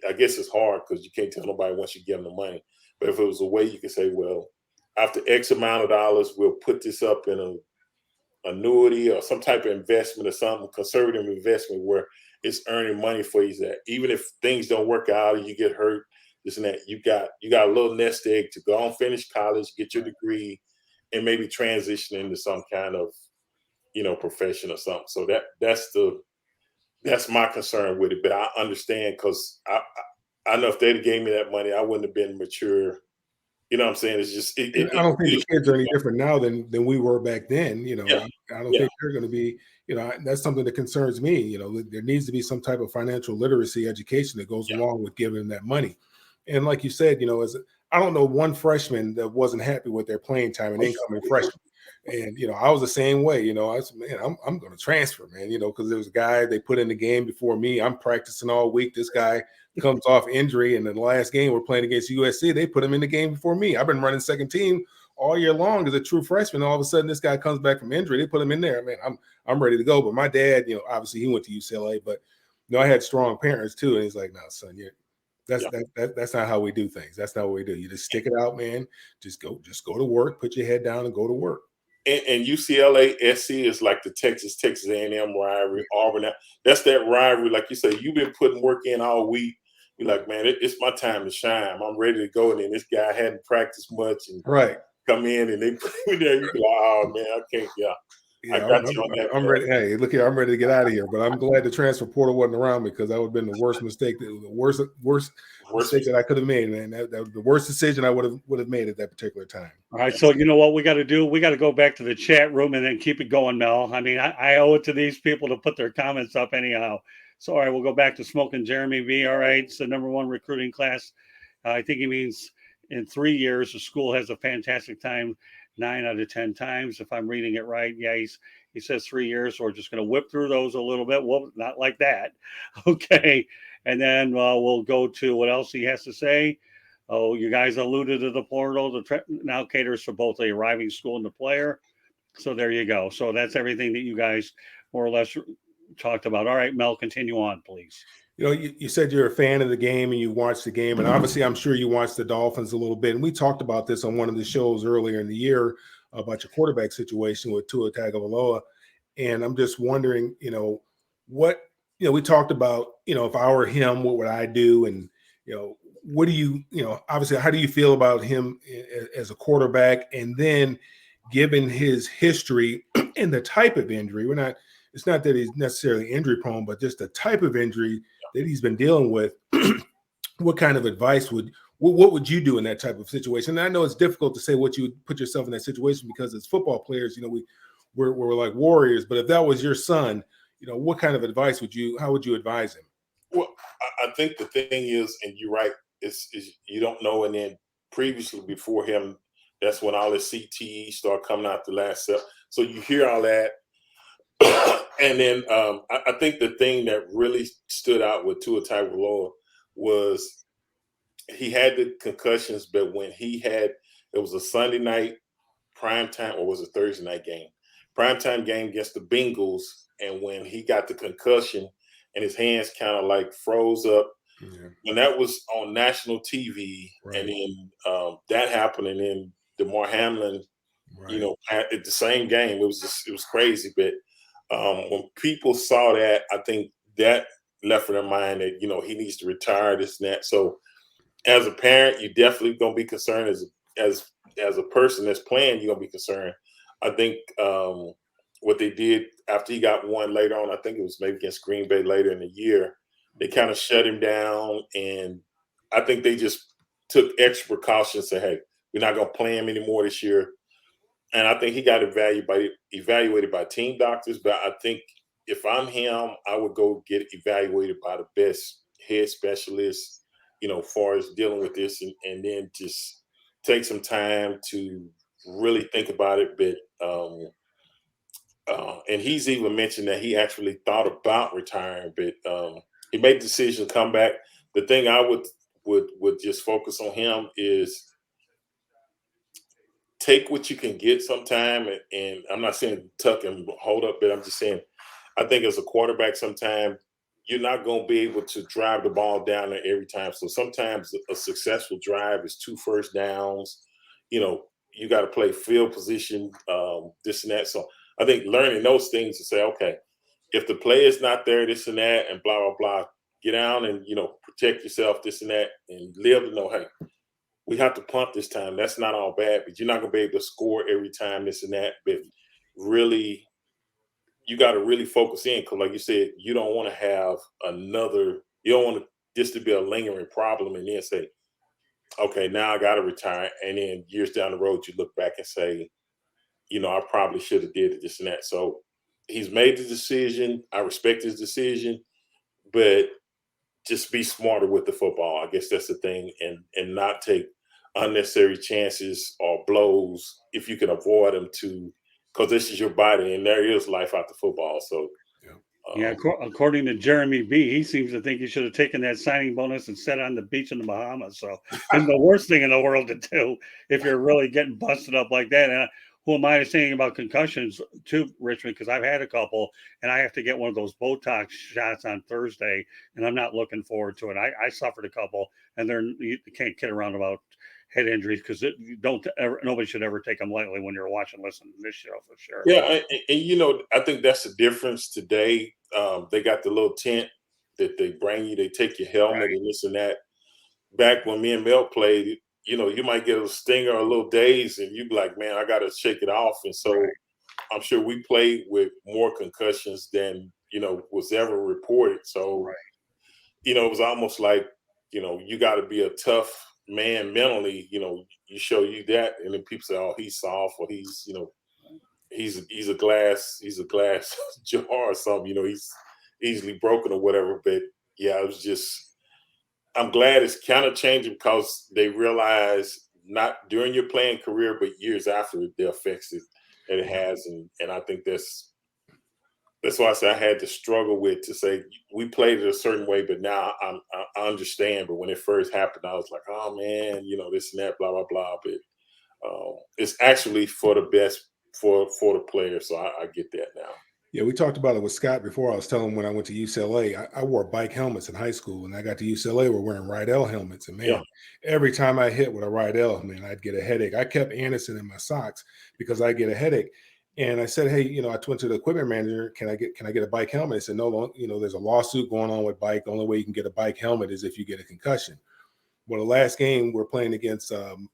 I guess it's hard because you can't tell nobody once you give them the money. But if it was a way you could say, well, after X amount of dollars, we'll put this up in an annuity or some type of investment or something, conservative investment where it's earning money for you. That even if things don't work out or you get hurt, this and that, you got a little nest egg to go on, finish college, get your degree, and maybe transition into some kind of profession or something. So that's my concern with it. But I understand, because I know if they'd have gave me that money, I wouldn't have been mature. You know what I'm saying? It's just And I don't think the kids are any different now than we were back then. Yeah, I don't yeah, think they're going to be. That's something that concerns me. There needs to be some type of financial literacy education that goes yeah. along with giving them that money. And like you said, I don't know one freshman that wasn't happy with their playing time, an incoming freshman. And I was the same way. I said, man, I'm going to transfer, man. Because there was a guy they put in the game before me. I'm practicing all week. This guy comes off injury, and in the last game we're playing against USC, they put him in the game before me. I've been running second team all year long as a true freshman. All of a sudden, this guy comes back from injury. They put him in there. Man, I'm ready to go. But my dad, obviously he went to UCLA, but I had strong parents too, and he's like, "No, son, that's not how we do things. That's not what we do. You just stick it out, man. Just go to work. Put your head down and go to work." And UCLA SC is like the Texas A&M rivalry, Auburn. That's that rivalry, like you say. You've been putting work in all week. You're like, man, it's my time to shine. I'm ready to go. And then this guy hadn't practiced much and Right. come in and they put him in there. You be like, oh man, I can't. Yeah, I got you on that. I'm ready. Hey, look here, I'm ready to get out of here. But I'm glad the transfer portal wasn't around me, because that would have been the worst mistake, the worst mistake that I could have made, man. That the worst decision I would have made at that particular time. All right, so you know what we got to do? We got to go back to the chat room and then keep it going, Mel. I mean, I owe it to these people to put their comments up anyhow. So, all right, we'll go back to Smoking Jeremy V. All right, it's the #1 recruiting class. I think he means in 3 years, the school has a fantastic time 9 out of 10 times, if I'm reading it right. Yeah, he says 3 years, so we're just going to whip through those a little bit. Well, not like that. Okay, and then we'll go to what else he has to say. Oh, you guys alluded to the portal. The now caters for both the arriving school and the player. So there you go. So that's everything that you guys more or less talked about. All right, Mel, continue on, please. You said you're a fan of the game and you watched the game, and obviously I'm sure you watched the Dolphins a little bit. And we talked about this on one of the shows earlier in the year about your quarterback situation with Tua Tagovailoa. And I'm just wondering, what, we talked about, if I were him, what would I do? And, what do you, obviously, how do you feel about him as a quarterback? And then given his history and the type of injury, it's not that he's necessarily injury prone, but just the type of injury that he's been dealing with. What kind of advice what would you do in that type of situation? And I know it's difficult to say what you would put yourself in that situation, because as football players, we're like warriors. But if that was your son, what kind of advice how would you advise him? Well, I think the thing is, and you're right, is you don't know. And then previously before him, that's when all the CTE start coming out the last step. So you hear all that. And then I think the thing that really stood out with Tua Tagovailoa was he had the concussions, but when it was a Sunday night prime time, or was it Thursday night game? Primetime game against the Bengals, and when he got the concussion and his hands kind of like froze up, when that was on national TV, and then that happened, and then DeMar Hamlin, at the same game, it was crazy. But when people saw that, I think that left in their mind that he needs to retire, this and that. So as a parent, you definitely gonna be concerned. As a person that's playing, you're gonna be concerned. I think what they did after he got one later on, I think it was maybe against Green Bay later in the year, they kind of shut him down, and I think they just took extra precautions. Say, hey, we're not gonna play him anymore this year. And I think he got evaluated by team doctors. But I think if I'm him, I would go get evaluated by the best head specialist, as far as dealing with this, and then just take some time to really think about it. But and he's even mentioned that he actually thought about retiring, but he made the decision to come back. The thing I would just focus on him is take what you can get sometime. And I'm not saying tuck and hold up, but I'm just saying, I think as a quarterback, sometimes you're not going to be able to drive the ball down there every time. So sometimes a successful drive is 2 first downs. You got to play field position, this and that. So I think learning those things to say, okay, if the play is not there, this and that, and blah, blah, blah, get down and, protect yourself, this and that, and live to know, hey, we have to punt this time. That's not all bad, but you're not going to be able to score every time, this and that. But really, you got to really focus in, because like you said, you don't want to have you don't want this to be a lingering problem and then say, okay, now I got to retire. And then years down the road, you look back and say, I probably should have did it, this and that. So he's made the decision. I respect his decision, but just be smarter with the football. I guess that's the thing, and not take unnecessary chances or blows if you can avoid them, because this is your body and there is life after football. So according to Jeremy B, he seems to think he should have taken that signing bonus and sat on the beach in the Bahamas. So it's the worst thing in the world to do if you're really getting busted up like that. And who am I saying about concussions too, Richmond? Because I've had a couple, and I have to get one of those Botox shots on Thursday, and I'm not looking forward to it. I suffered a couple, and you can't kid around about head injuries, because nobody should ever take them lightly when you're listening to this show, for sure. Yeah, and I think that's the difference today. They got the little tent that they bring you. They take your helmet and this and that. Back when me and Mel played, you might get a stinger or a little daze, and you'd be like, man, I got to shake it off. And so I'm sure we played with more concussions than, was ever reported. So, it was almost like, you got to be a tough man mentally. You show you that, and then people say, oh, he's soft, or he's, he's a glass jar or something. He's easily broken or whatever. But yeah, it was just, I'm glad it's kind of changing, because they realize not during your playing career, but years after, the effects that it has. And I think that's why I say I had to struggle with to say we played it a certain way, but now I understand. But when it first happened, I was like, oh man, this and that, blah, blah, blah. But it's actually for the best for the player. So I get that now. Yeah, we talked about it with Scott before. I was telling him when I went to UCLA, I wore bike helmets in high school. When I got to UCLA, we're wearing Rydell helmets. And man, every time I hit with a Rydell, man, I'd get a headache. I kept Anderson in my socks because I get a headache. And I said, hey, I went to the equipment manager. Can I get a bike helmet? I said, no, there's a lawsuit going on with bike. The only way you can get a bike helmet is if you get a concussion. Well, the last game we're playing against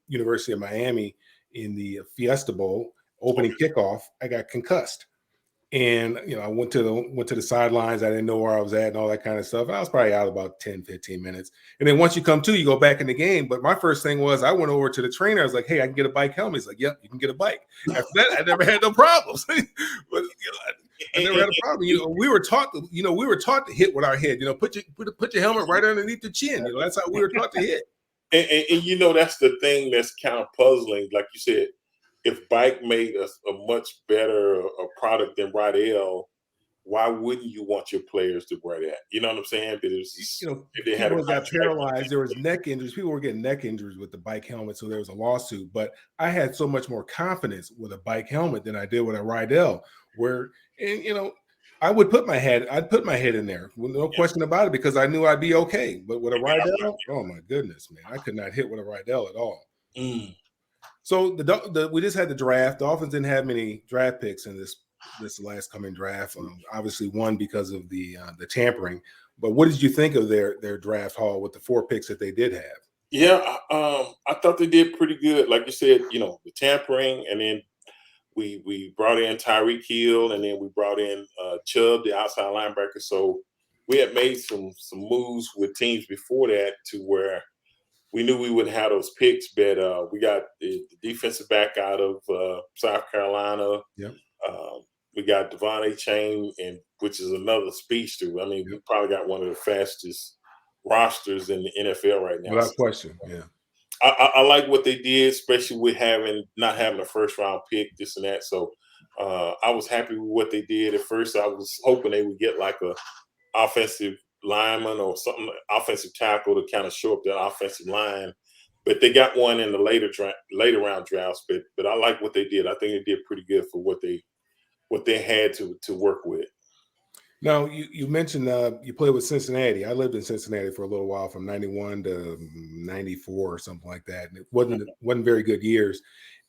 University of Miami in the Fiesta Bowl opening kickoff, I got concussed. And, I went to the sidelines. I didn't know where I was at and all that kind of stuff. I was probably out about 10, 15 minutes. And then once you come to, you go back in the game. But my first thing was I went over to the trainer. I was like, hey, I can get a bike helmet. He's like, yep, you can get a bike. After that, I never had no problems. But, I never had a problem. We were taught to hit with our head. Put your helmet right underneath the chin. That's how we were taught to hit. And that's the thing that's kind of puzzling. Like you said, if bike made a much better product than Rydell, why wouldn't you want your players to wear that? You know what I'm saying? But if they had people a got contract, paralyzed. There was neck injuries. People were getting neck injuries with the bike helmet, so there was a lawsuit. But I had so much more confidence with a bike helmet than I did with a Rydell. And I would put my head. I'd put my head in there, no question about it, because I knew I'd be okay. But with a Rydell, oh my goodness, man, I could not hit with a Rydell at all. So we just had the draft. Dolphins didn't have many draft picks in this last coming draft. Obviously, one because of the tampering. But what did you think of their draft haul with the 4 picks that they did have? Yeah, I thought they did pretty good. Like you said, the tampering, and then we brought in Tyreek Hill, and then we brought in Chubb, the outside linebacker. So we had made some moves with teams before that to where we knew we wouldn't have those picks, but we got the defensive back out of South Carolina. Yep. We got Devon A-Chain, which is another speedster. I mean, we probably got one of the fastest rosters in the NFL right now. Without question, yeah. I like what they did, especially with not having a first round pick, this and that. So I was happy with what they did. At first, I was hoping they would get like a offensive lineman or something, offensive tackle to kind of show up that offensive line. But they got one in the later round drafts. But I like what they did. I think they did pretty good for what they had to work with. Now, you mentioned you played with Cincinnati. I lived in Cincinnati for a little while, from 91 to 94 or something like that. And it wasn't very good years.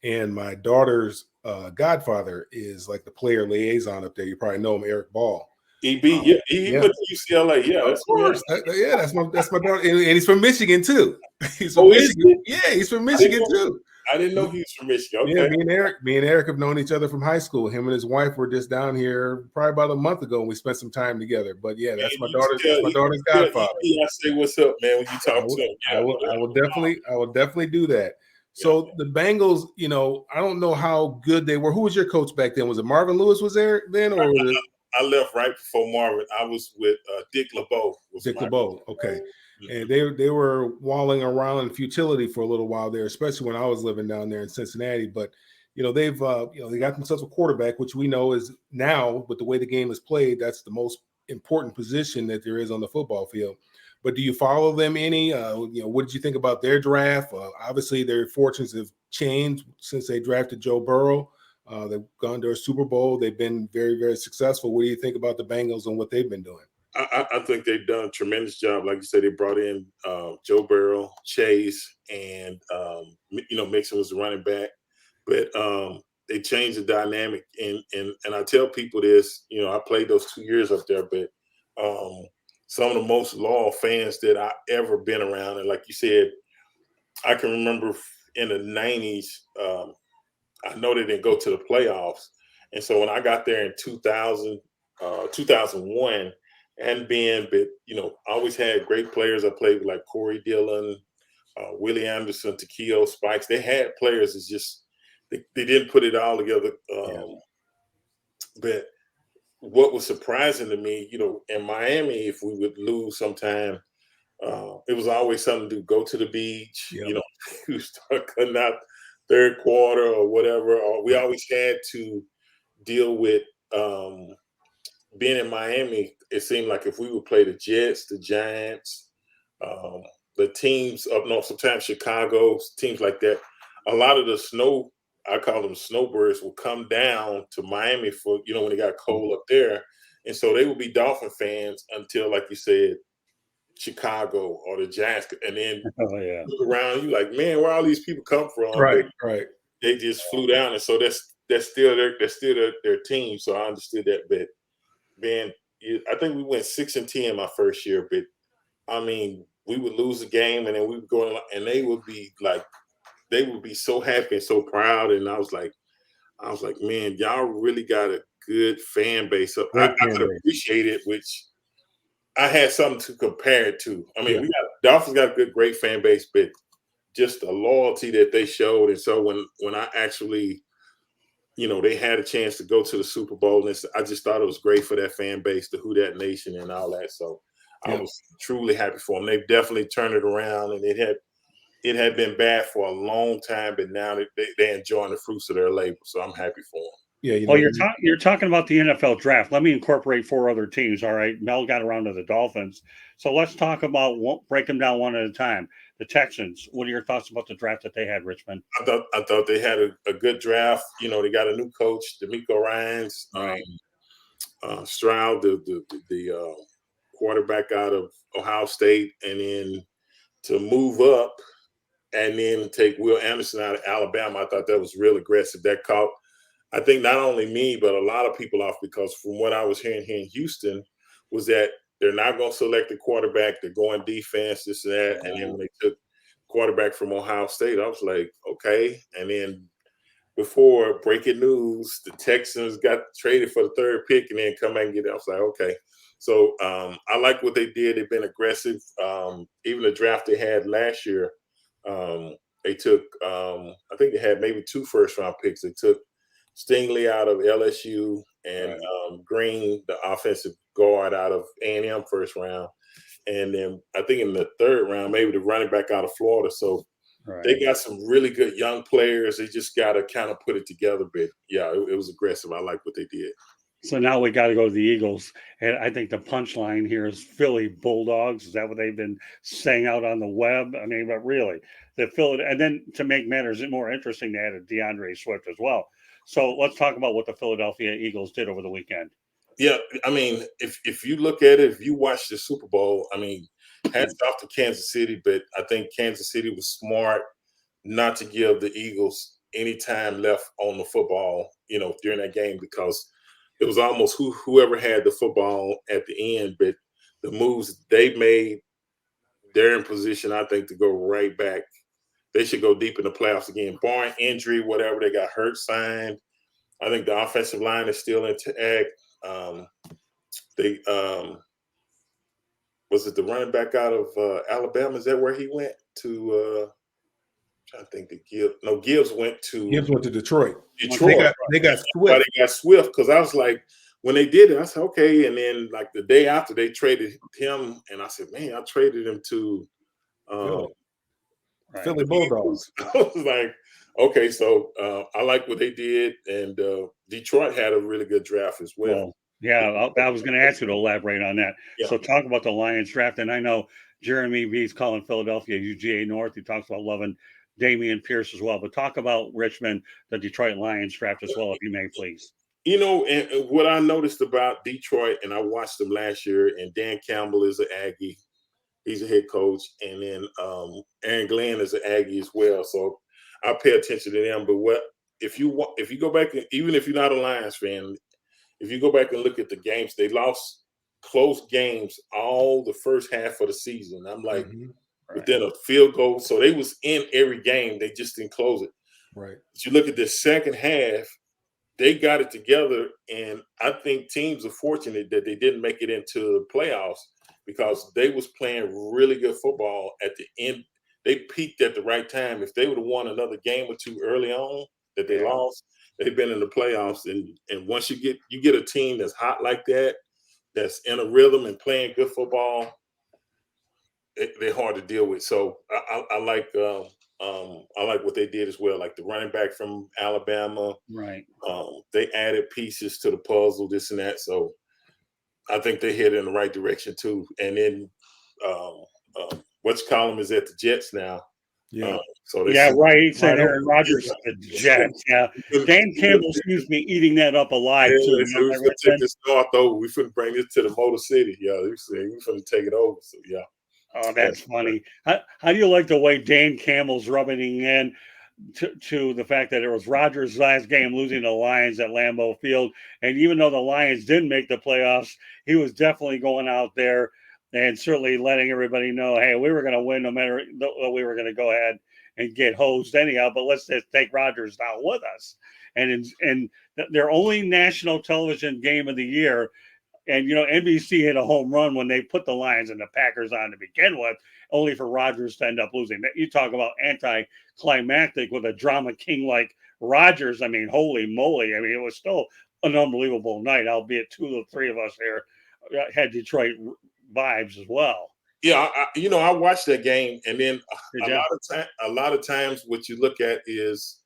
And my daughter's godfather is like the player liaison up there. You probably know him, Eric Ball. He went to UCLA. Yeah, of course. That's my daughter, and he's from Michigan too. He's from Michigan. Yeah, he's from Michigan too. I didn't know he was from Michigan. Okay. Yeah, me and Eric have known each other from high school. Him and his wife were just down here probably about a month ago, and we spent some time together. But yeah, that's my daughter's godfather. I say what's up, man, when you talk to him. I will definitely do that. So the Bengals, I don't know how good they were. Who was your coach back then? Was it Marvin Lewis was there then, or was it? I left right before Marvin. I was with Dick LeBeau. Okay. And they were walling around in futility for a little while there, especially when I was living down there in Cincinnati. But they've they got themselves a quarterback, which we know is now, with the way the game is played, that's the most important position that there is on the football field. But do you follow them any? What did you think about their draft? Obviously, their fortunes have changed since they drafted Joe Burrow. They've gone to a Super Bowl. They've been very, very successful. What do you think about the Bengals and what they've been doing? I think they've done a tremendous job. Like you said, they brought in Joe Burrow, Chase, and Mixon was the running back. But they changed the dynamic. And I tell people this, I played those 2 years up there, but some of the most loyal fans that I ever been around. And like you said, I can remember in the 90s, I know they didn't go to the playoffs. And so when I got there in 2001, and but I always had great players. I played with like Corey Dillon, Willie Anderson, Takeo Spikes. They had players. It's just they didn't put it all together. But what was surprising to me, in Miami, if we would lose sometime, it was always something to go to the beach. You start cutting out third quarter or whatever. Or we always had to deal with being in Miami. It seemed like if we would play the Jets, the Giants, the teams up north, sometimes Chicago, teams like that, a lot of the I call them snowbirds, will come down to Miami for, when it got cold up there. And so they would be Dolphin fans until, like you said, Chicago or the Giants. And then look around, you like, man, where all these people come from? Right. They just flew down. And so that's still their team. So I understood that. But man, I think we went 6-10 my first year. But I mean, we would lose a game and then we would go and they would be so happy and so proud. And I was like, man, y'all really got a good fan base. So I could appreciate it, which I had something to compare it to. I mean, Dolphins got a great fan base, but just the loyalty that they showed. And so when I actually, they had a chance to go to the Super Bowl, and I just thought it was great for that fan base, the Who Dat Nation and all that. So I was truly happy for them. They've definitely turned it around, and it had been bad for a long time, but now they're enjoying the fruits of their labor. So I'm happy for them. Yeah, you Well, know, you're talking about the NFL draft. Let me incorporate 4 other teams. All right, Mel got around to the Dolphins, so let's talk about break them down one at a time. The Texans. What are your thoughts about the draft that they had, Richmond? I thought they had a good draft. You know, they got a new coach, D'Amico Ryans, Right. Stroud, the quarterback out of Ohio State, and then to move up and then take Will Anderson out of Alabama. I thought that was real aggressive. That caught, I think, not only me, but a lot of people off, because from what I was hearing here in Houston was that they're not going to select the quarterback. They're going defense, this and that. And then when they took quarterback from Ohio State, I was like, okay. And then before breaking news, the Texans got traded for the 3rd pick and then come back and get it. I was like, okay. So I like what they did. They've been aggressive. Even the draft they had last year, they took, I think they had maybe 2 first-round picks. They took Stingley out of LSU and Green, the offensive guard out of A&M first round. And then I think in the 3rd round, maybe the running back out of Florida. So they got some really good young players. They just got to kind of put it together. But yeah, it was aggressive. I like what they did. So now we got to go to the Eagles, and I think the punchline here is Philly Bulldogs. Is that what they've been saying out on the web? I mean, but really, the Philly, and then to make matters more interesting, they added DeAndre Swift as well. So let's talk about what the Philadelphia Eagles did over the weekend. Yeah, I mean, if you look at it, if you watch the Super Bowl, I mean, hats off to Kansas City, but I think Kansas City was smart not to give the Eagles any time left on the football, you know, during that game, because it was almost whoever had the football at the end. But the moves they made, they're in position, I think, to go right back. They should go deep in the playoffs again, barring injury, whatever. They got hurt, signed. I think the offensive line is still intact. They was it the running back out of Alabama? Is that where he went to? Trying to think. Gibbs went to Detroit. Detroit. They got Swift. But they got Swift, because I was like, when they did it, I said, okay. And then like the day after they traded him, and I said, man, I traded him to Philly Bulldogs. I was like, okay, so I like what they did, and Detroit had a really good draft as well. Yeah, I was going to ask you to elaborate on that. Yeah. So talk about the Lions draft, and I know Jeremy V's calling Philadelphia vganorth. He talks about loving Damian Pierce as well, but talk about Richmond, the Detroit Lions draft as well, if you may, please. You know, and what I noticed about Detroit, and I watched them last year, and Dan Campbell is an Aggie. He's a head coach, and then Aaron Glenn is an Aggie as well. So I pay attention to them. But if you go back, and even if you're not a Lions fan, if you go back and look at the games, they lost close games all the first half of the season. I'm like, within a field goal. So they was in every game. They just didn't close it. Right. But you look at the second half, they got it together. And I think teams are fortunate that they didn't make it into the playoffs, because they was playing really good football at the end. They peaked at the right time. If they would have won another game or two early on that they lost, they've been in the playoffs. And once you get a team that's hot like that, that's in a rhythm and playing good football, they're hard to deal with. So I like what they did as well. Like the running back from Alabama, right? They added pieces to the puzzle, this and that. So I think they head in the right direction too. And then what's column is at the Jets now. Yeah. Right. He said Aaron Rodgers at the Jets. Yeah. Dan Campbell seems to be eating that up alive too. So we're gonna take this north over. We finna bring this to the Motor City. Yeah, we finna take it over. So yeah. Oh, that's funny. How do you like the way Dan Campbell's rubbing in to the fact that it was Rodgers' last game losing the Lions at Lambeau Field, and even though the Lions didn't make the playoffs, he was definitely going out there and certainly letting everybody know, hey, we were going to win no matter we were going to go ahead and get hosed anyhow, but let's just take Rodgers down with us. And their only national television game of the year, and, you know, NBC hit a home run when they put the Lions and the Packers on to begin with, only for Rodgers to end up losing. You talk about anticlimactic with a drama king like Rodgers. I mean, holy moly. I mean, it was still an unbelievable night, albeit 2 of the 3 of us here had Detroit vibes as well. Yeah, I watched that game, and then a lot of times what you look at is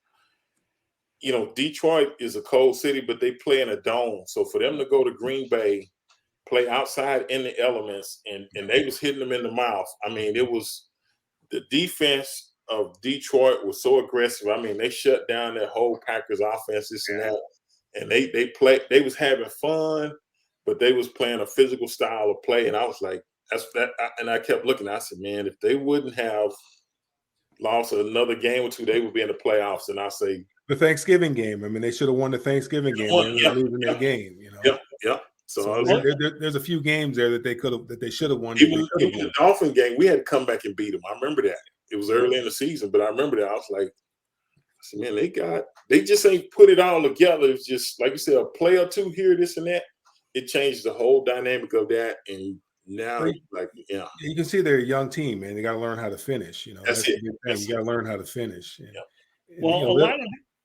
Detroit is a cold city, but they play in a dome. So for them to go to Green Bay, play outside in the elements, and they was hitting them in the mouth. I mean, it was the defense of Detroit was so aggressive. I mean, they shut down that whole Packers offense, this and that. And they was having fun, but they was playing a physical style of play. And I was like, that's that. And I kept looking. I said, man, if they wouldn't have lost another game or two, they would be in the playoffs. And I say the Thanksgiving game. I mean, they should have won the Thanksgiving game. They ended up losing that game. Yep. So there's a few games there that they should have won. Even the Dolphin game, we had to come back and beat them. I remember that. It was early in the season, but I remember that. I was like, man, they just ain't put it all together. It's just like you said, a play or two here, this and that. It changed the whole dynamic of that. And now, you can see they're a young team, man. They got to learn how to finish. That's it. You got to learn how to finish. Well,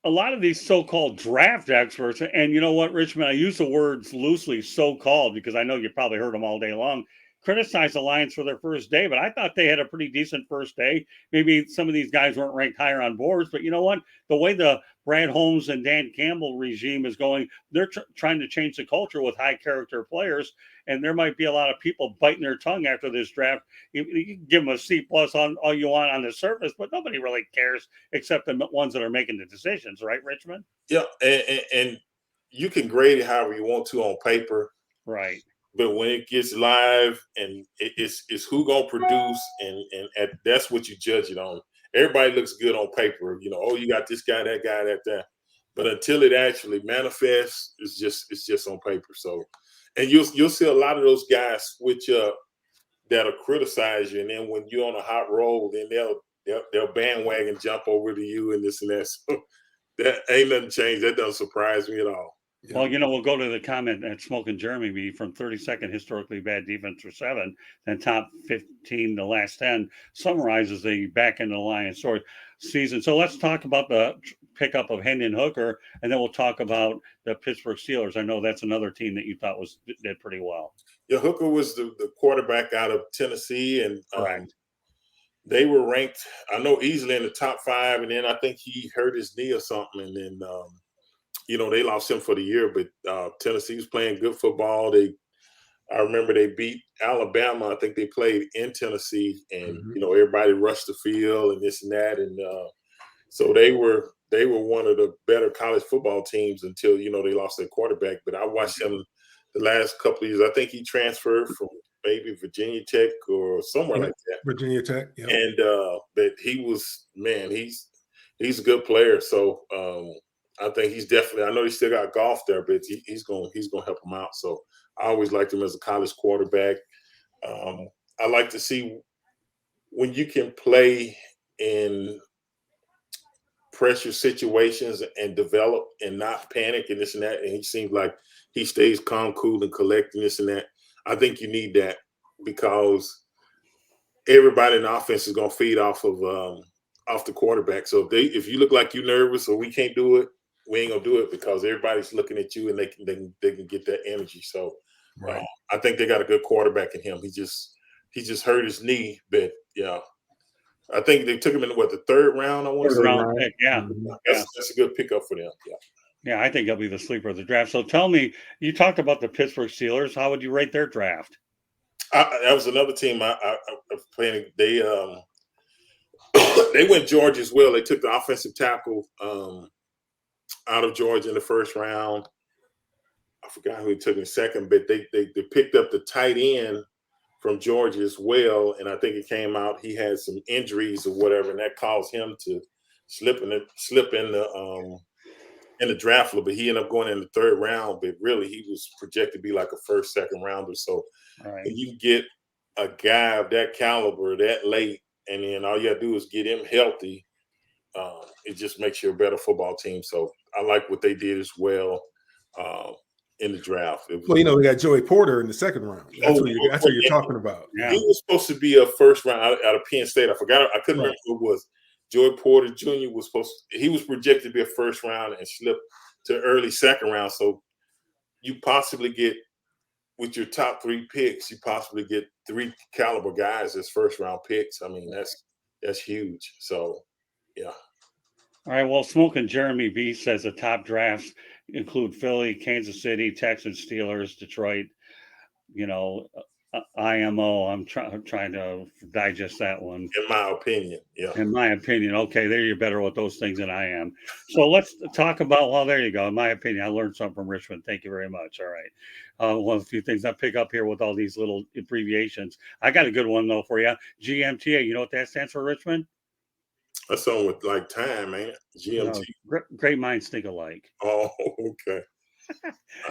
a lot of these so-called draft experts, and you know what, Richmond, I use the words loosely, so-called, because I know you probably heard them all day long, criticize the Lions for their first day, but I thought they had a pretty decent first day. Maybe some of these guys weren't ranked higher on boards, but you know what? The way the Brad Holmes and Dan Campbell regime is going, they're trying to change the culture with high character players, and there might be a lot of people biting their tongue after this draft. You can give them a C+ on all you want on the surface, but nobody really cares except the ones that are making the decisions, right, Richmond? Yeah, and you can grade it however you want to on paper. Right. But when it gets live and it's who gonna produce, and that's what you judge it on. Everybody looks good on paper, you got this guy, that. But until it actually manifests, it's just on paper. So, and you'll see a lot of those guys switch up that'll criticize you, and then when you're on a hot roll, then they'll bandwagon jump over to you and this and that. So that ain't nothing changed. That doesn't surprise me at all. Yeah. Well, we'll go to the comment at Smoking Jeremy from 32nd historically bad defense for 7, then top 15 the last 10 summarizes the back end of the Lions story season. So let's talk about the pickup of hendonhooker, and then we'll talk about the Pittsburgh Steelers. I know that's another team that you thought did pretty well. Yeah, Hooker was the quarterback out of Tennessee, and they were ranked, I know, easily in the top 5, and then I think he hurt his knee or something, and then they lost him for the year, but Tennessee was playing good football. I remember they beat Alabama. I think they played in Tennessee, and everybody rushed the field and this and that, and so they were one of the better college football teams until they lost their quarterback. But I watched him the last couple of years. I think he transferred from maybe Virginia Tech or somewhere like that. Virginia Tech, yeah. And but he was, man, he's a good player. So I think he's definitely. I know he still got golf there, but he's gonna help him out. So I always liked him as a college quarterback. I like to see when you can play in pressure situations and develop and not panic and this and that. And he seems like he stays calm, cool, and collected this and that. I think you need that because everybody in the offense is gonna feed off the quarterback. So if you look like you're nervous or we can't do it, we ain't gonna do it because everybody's looking at you and they can get that energy. So I think they got a good quarterback in him. He just hurt his knee, but I think they took him in the 3rd round. I want to say. Round pick, yeah. That's a good pickup for them. Yeah, I think he'll be the sleeper of the draft. So tell me, you talked about the Pittsburgh Steelers. How would you rate their draft? That was another team I playing. They went Georgia as well. They took the offensive tackle out of Georgia in the 1st round. I forgot who he took in 2nd, but they picked up the tight end from Georgia as well. And I think it came out he had some injuries or whatever, and that caused him to slip in the draft a little bit. He ended up going in the 3rd round, but really he was projected to be like a 1st, 2nd rounder. So when you get a guy of that caliber that late, and then all you got to do is get him healthy, it just makes you a better football team. So I like what they did as well in the draft. We got Joey Porter in the 2nd round. That's what you're talking about. Yeah. He was supposed to be a 1st round out of Penn State. I forgot. I couldn't remember who it was. Joey Porter Jr. he was projected to be a 1st round and slipped to early 2nd round. So you possibly get, with your top 3 picks, you possibly get 3 caliber guys as 1st round picks. I mean, that's huge. So, yeah. All right. Well, Smoking Jeremy B says the top drafts include Philly, Kansas City, Texans, Steelers, Detroit. You know, IMO. I'm trying to digest that one. In my opinion, yeah. In my opinion, okay, there you're better with those things than I am. So let's talk about. Well, there you go. In my opinion, I learned something from Richmond. Thank you very much. All right, one of the few things I pick up here with all these little abbreviations. I got a good one though for you. GMTA. You know what that stands for, Richmond? That's something with like time, man. GMT. Great minds think alike. Oh, okay.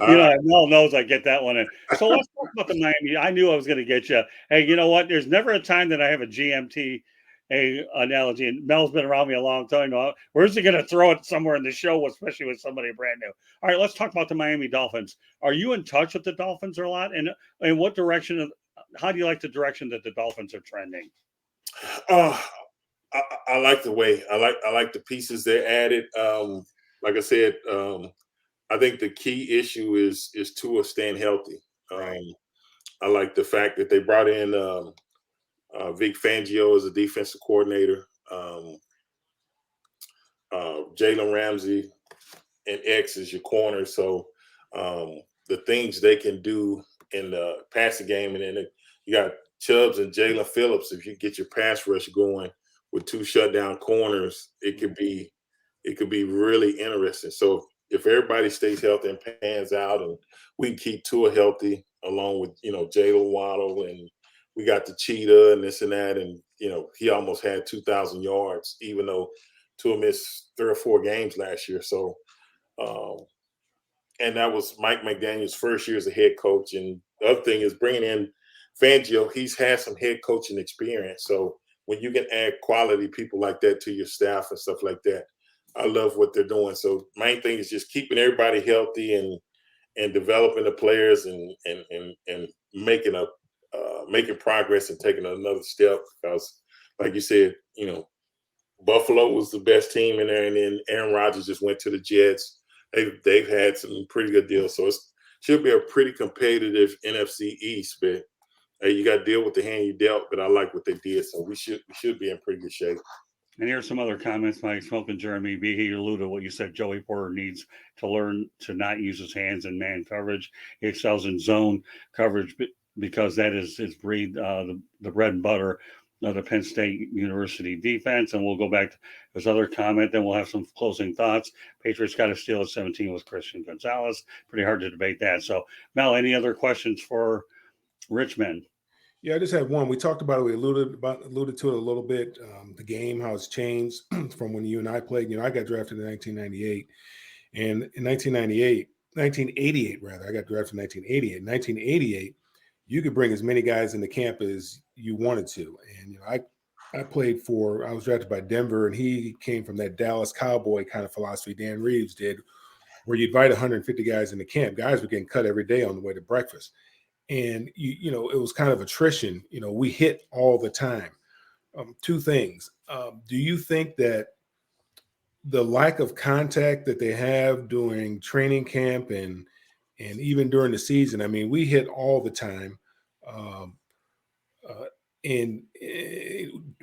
You know, Mel knows I get that one. So let's talk about the Miami. I knew I was going to get you. Hey, you know what? There's never a time that I have a GMT analogy, and Mel's been around me a long time. Where's he going to throw it somewhere in the show, especially with somebody brand new? All right, let's talk about the Miami Dolphins. Are you in touch with the Dolphins a lot? And in what direction? How do you like the direction that the Dolphins are trending? I like the way I like the pieces they added. Like I said, I think the key issue is Tua staying healthy. I like the fact that they brought in Vic Fangio as a defensive coordinator, Jalen Ramsey and X as your corner. So the things they can do in the passing game, and then you got Chubbs and Jalen Phillips. If you get your pass rush going with two shutdown corners, it could be really interesting. So if everybody stays healthy and pans out, and we can keep Tua healthy along with Jalen Waddle, and we got the cheetah and this and that, and he almost had 2,000 yards, even though Tua missed 3 or 4 games last year. So, and that was Mike McDaniel's first year as a head coach. And the other thing is bringing in Fangio. He's had some head coaching experience. So when you can add quality people like that to your staff and stuff like that, I love what they're doing. So main thing is just keeping everybody healthy and developing the players and making progress and taking another step. Because, like you said, Buffalo was the best team in there, and then Aaron Rodgers just went to the Jets. They've had some pretty good deals, so it should be a pretty competitive NFC East. But hey, you got to deal with the hand you dealt. But I like what they did, so we should be in pretty good shape. And here's some other comments by Smoking Jeremy B. He alluded to what you said. Joey Porter needs to learn to not use his hands in man coverage. He excels in zone coverage because that is his breed, the bread and butter of the Penn State University defense. And we'll go back to his other comment. Then we'll have some closing thoughts. Patriots got a steal at 17 with Christian Gonzalez. Pretty hard to debate that. So, Mel, any other questions for Richmond? Yeah, I just had one. We talked about it. We alluded to it a little bit. The game, how it's changed from when you and I played. I got drafted in 1998, and in 1988 rather, I got drafted in 1988. In 1988, you could bring as many guys into camp as you wanted to, and I was drafted by Denver, and he came from that Dallas Cowboy kind of philosophy Dan Reeves did, where you invite 150 guys into camp. Guys were getting cut every day on the way to breakfast. And, it was kind of attrition. We hit all the time. Two things. Do you think that the lack of contact that they have during training camp and even during the season, I mean, we hit all the time. And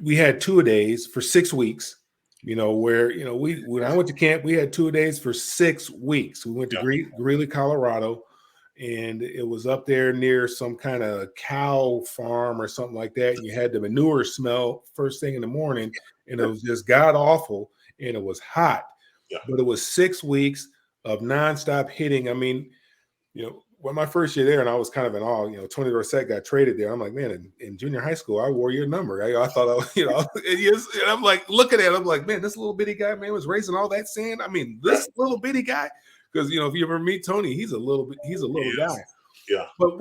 we had 2-a-days for 6 weeks, where, when I went to camp, we had 2-a-days for 6 weeks. We went to Greeley, Colorado. And it was up there near some kind of cow farm or something like that. And you had the manure smell first thing in the morning, and it was just god awful, and it was hot. Yeah. But it was 6 weeks of nonstop hitting. I mean, when my first year there, and I was kind of in awe. Tony Dorsett got traded there. I'm like, man, in junior high school, I wore your number. I thought I was, and I'm like, looking at it, I'm like, man, this little bitty guy, man, was raising all that sand. I mean, this little bitty guy. Because if you ever meet Tony, he's a little guy. Yeah. But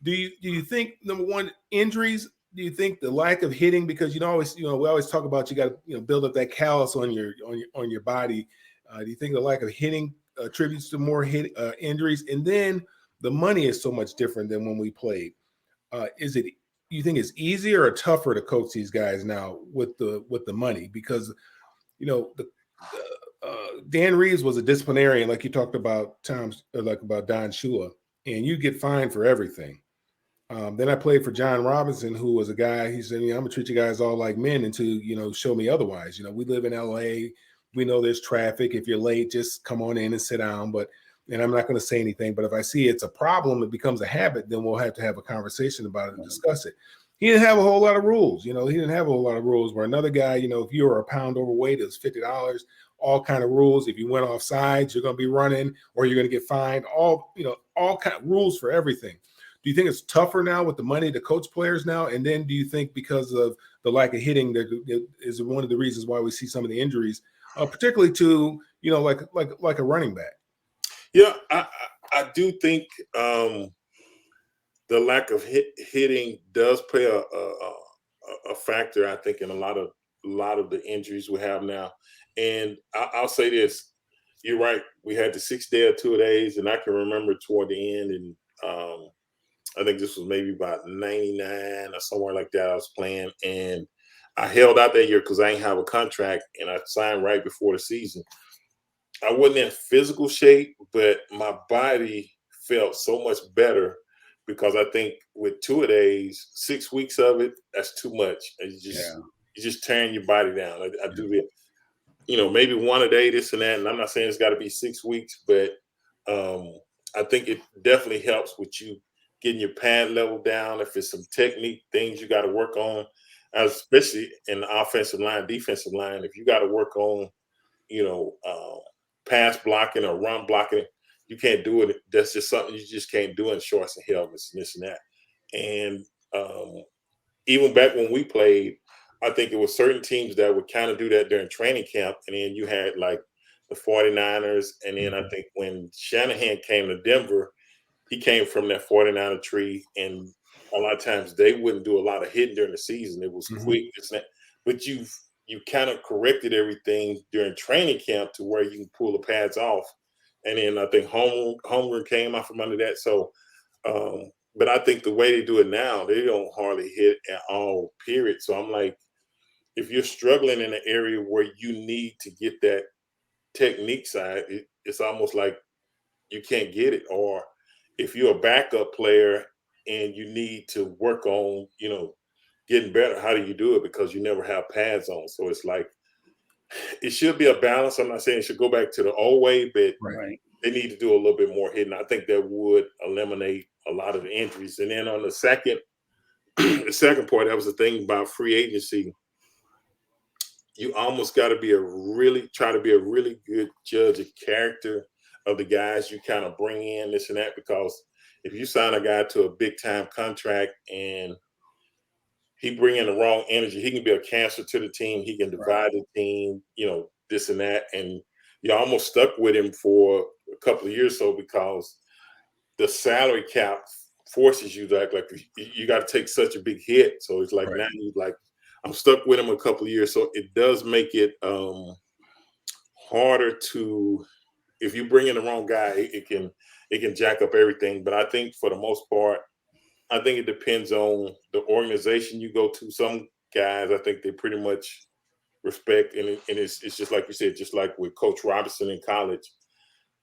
do you think, number one, injuries? Do you think the lack of hitting? Because we always talk about you got to build up that callus on your body. Do you think the lack of hitting attributes to more injuries? And then the money is so much different than when we played. You think it's easier or tougher to coach these guys now with the money? Because Dan Reeves was a disciplinarian, like you talked about, about Don Shula, and you get fined for everything. Then I played for John Robinson, who was a guy. He said, "I'm gonna treat you guys all like men until show me otherwise." We live in LA. We know there's traffic. If you're late, just come on in and sit down. And I'm not going to say anything, but if I see it's a problem, it becomes a habit, then we'll have to have a conversation about it and discuss it. He didn't have a whole lot of rules. He didn't have a whole lot of rules where another guy, if you were a pound overweight, it was $50, all kind of rules. If you went off sides, you're going to be running or you're going to get fined, all kind of rules for everything. Do you think it's tougher now with the money to coach players now? And then do you think because of the lack of hitting that is one of the reasons why we see some of the injuries, particularly to, like a running back? Yeah, I do think the lack of hitting does play a factor, I think, in a lot of the injuries we have now. And I'll say this: you're right. We had the 6-day or 2 days, and I can remember toward the end, and I think this was maybe about 99 or somewhere like that. I was playing, and I held out that year because I ain't have a contract, and I signed right before the season. I wasn't in physical shape, but my body felt so much better because I think with 2 days, 6 weeks of it, that's too much. You're just tearing your body down. I do that, maybe 1 a day, this and that. And I'm not saying it's got to be 6 weeks, but I think it definitely helps with you getting your pad level down. If it's some technique things you got to work on, especially in the offensive line, defensive line, if you got to work on, pass blocking or run blocking, you can't do it. That's just something you just can't do in shorts and helmets and this and that. And even back when we played, I think it was certain teams that would kind of do that during training camp. And then you had like the 49ers. And then I think when Shanahan came to Denver, he came from that 49er tree. And a lot of times they wouldn't do a lot of hitting during the season. It was quick. But you kind of corrected everything during training camp to where you can pull the pads off. And then I think Holmgren came out from under that. So, but I think the way they do it now, they don't hardly hit at all, period. So I'm like, if you're struggling in an area where you need to get that technique side, it's almost like you can't get it. Or if you're a backup player and you need to work on, getting better, how do you do it? Because you never have pads on. So it's like, it should be a balance. I'm not saying it should go back to the old way, but they need to do a little bit more hitting. I think that would eliminate a lot of the injuries. And then on the second part, that was the thing about free agency. You almost got to try to be a really good judge of character of the guys you kind of bring in, this and that, because if you sign a guy to a big time contract and he bring in the wrong energy, he can be a cancer to the team. He can divide the team, this and that. And you're almost stuck with him for a couple of years so because the salary cap forces you to act like you got to take such a big hit. So it's like now you're like, I'm stuck with him a couple of years. So it does make it harder to, if you bring in the wrong guy, it can jack up everything. But I think for the most part, I think it depends on the organization you go to. Some guys, I think they pretty much respect, and it's just like you said, just like with Coach Robinson in college,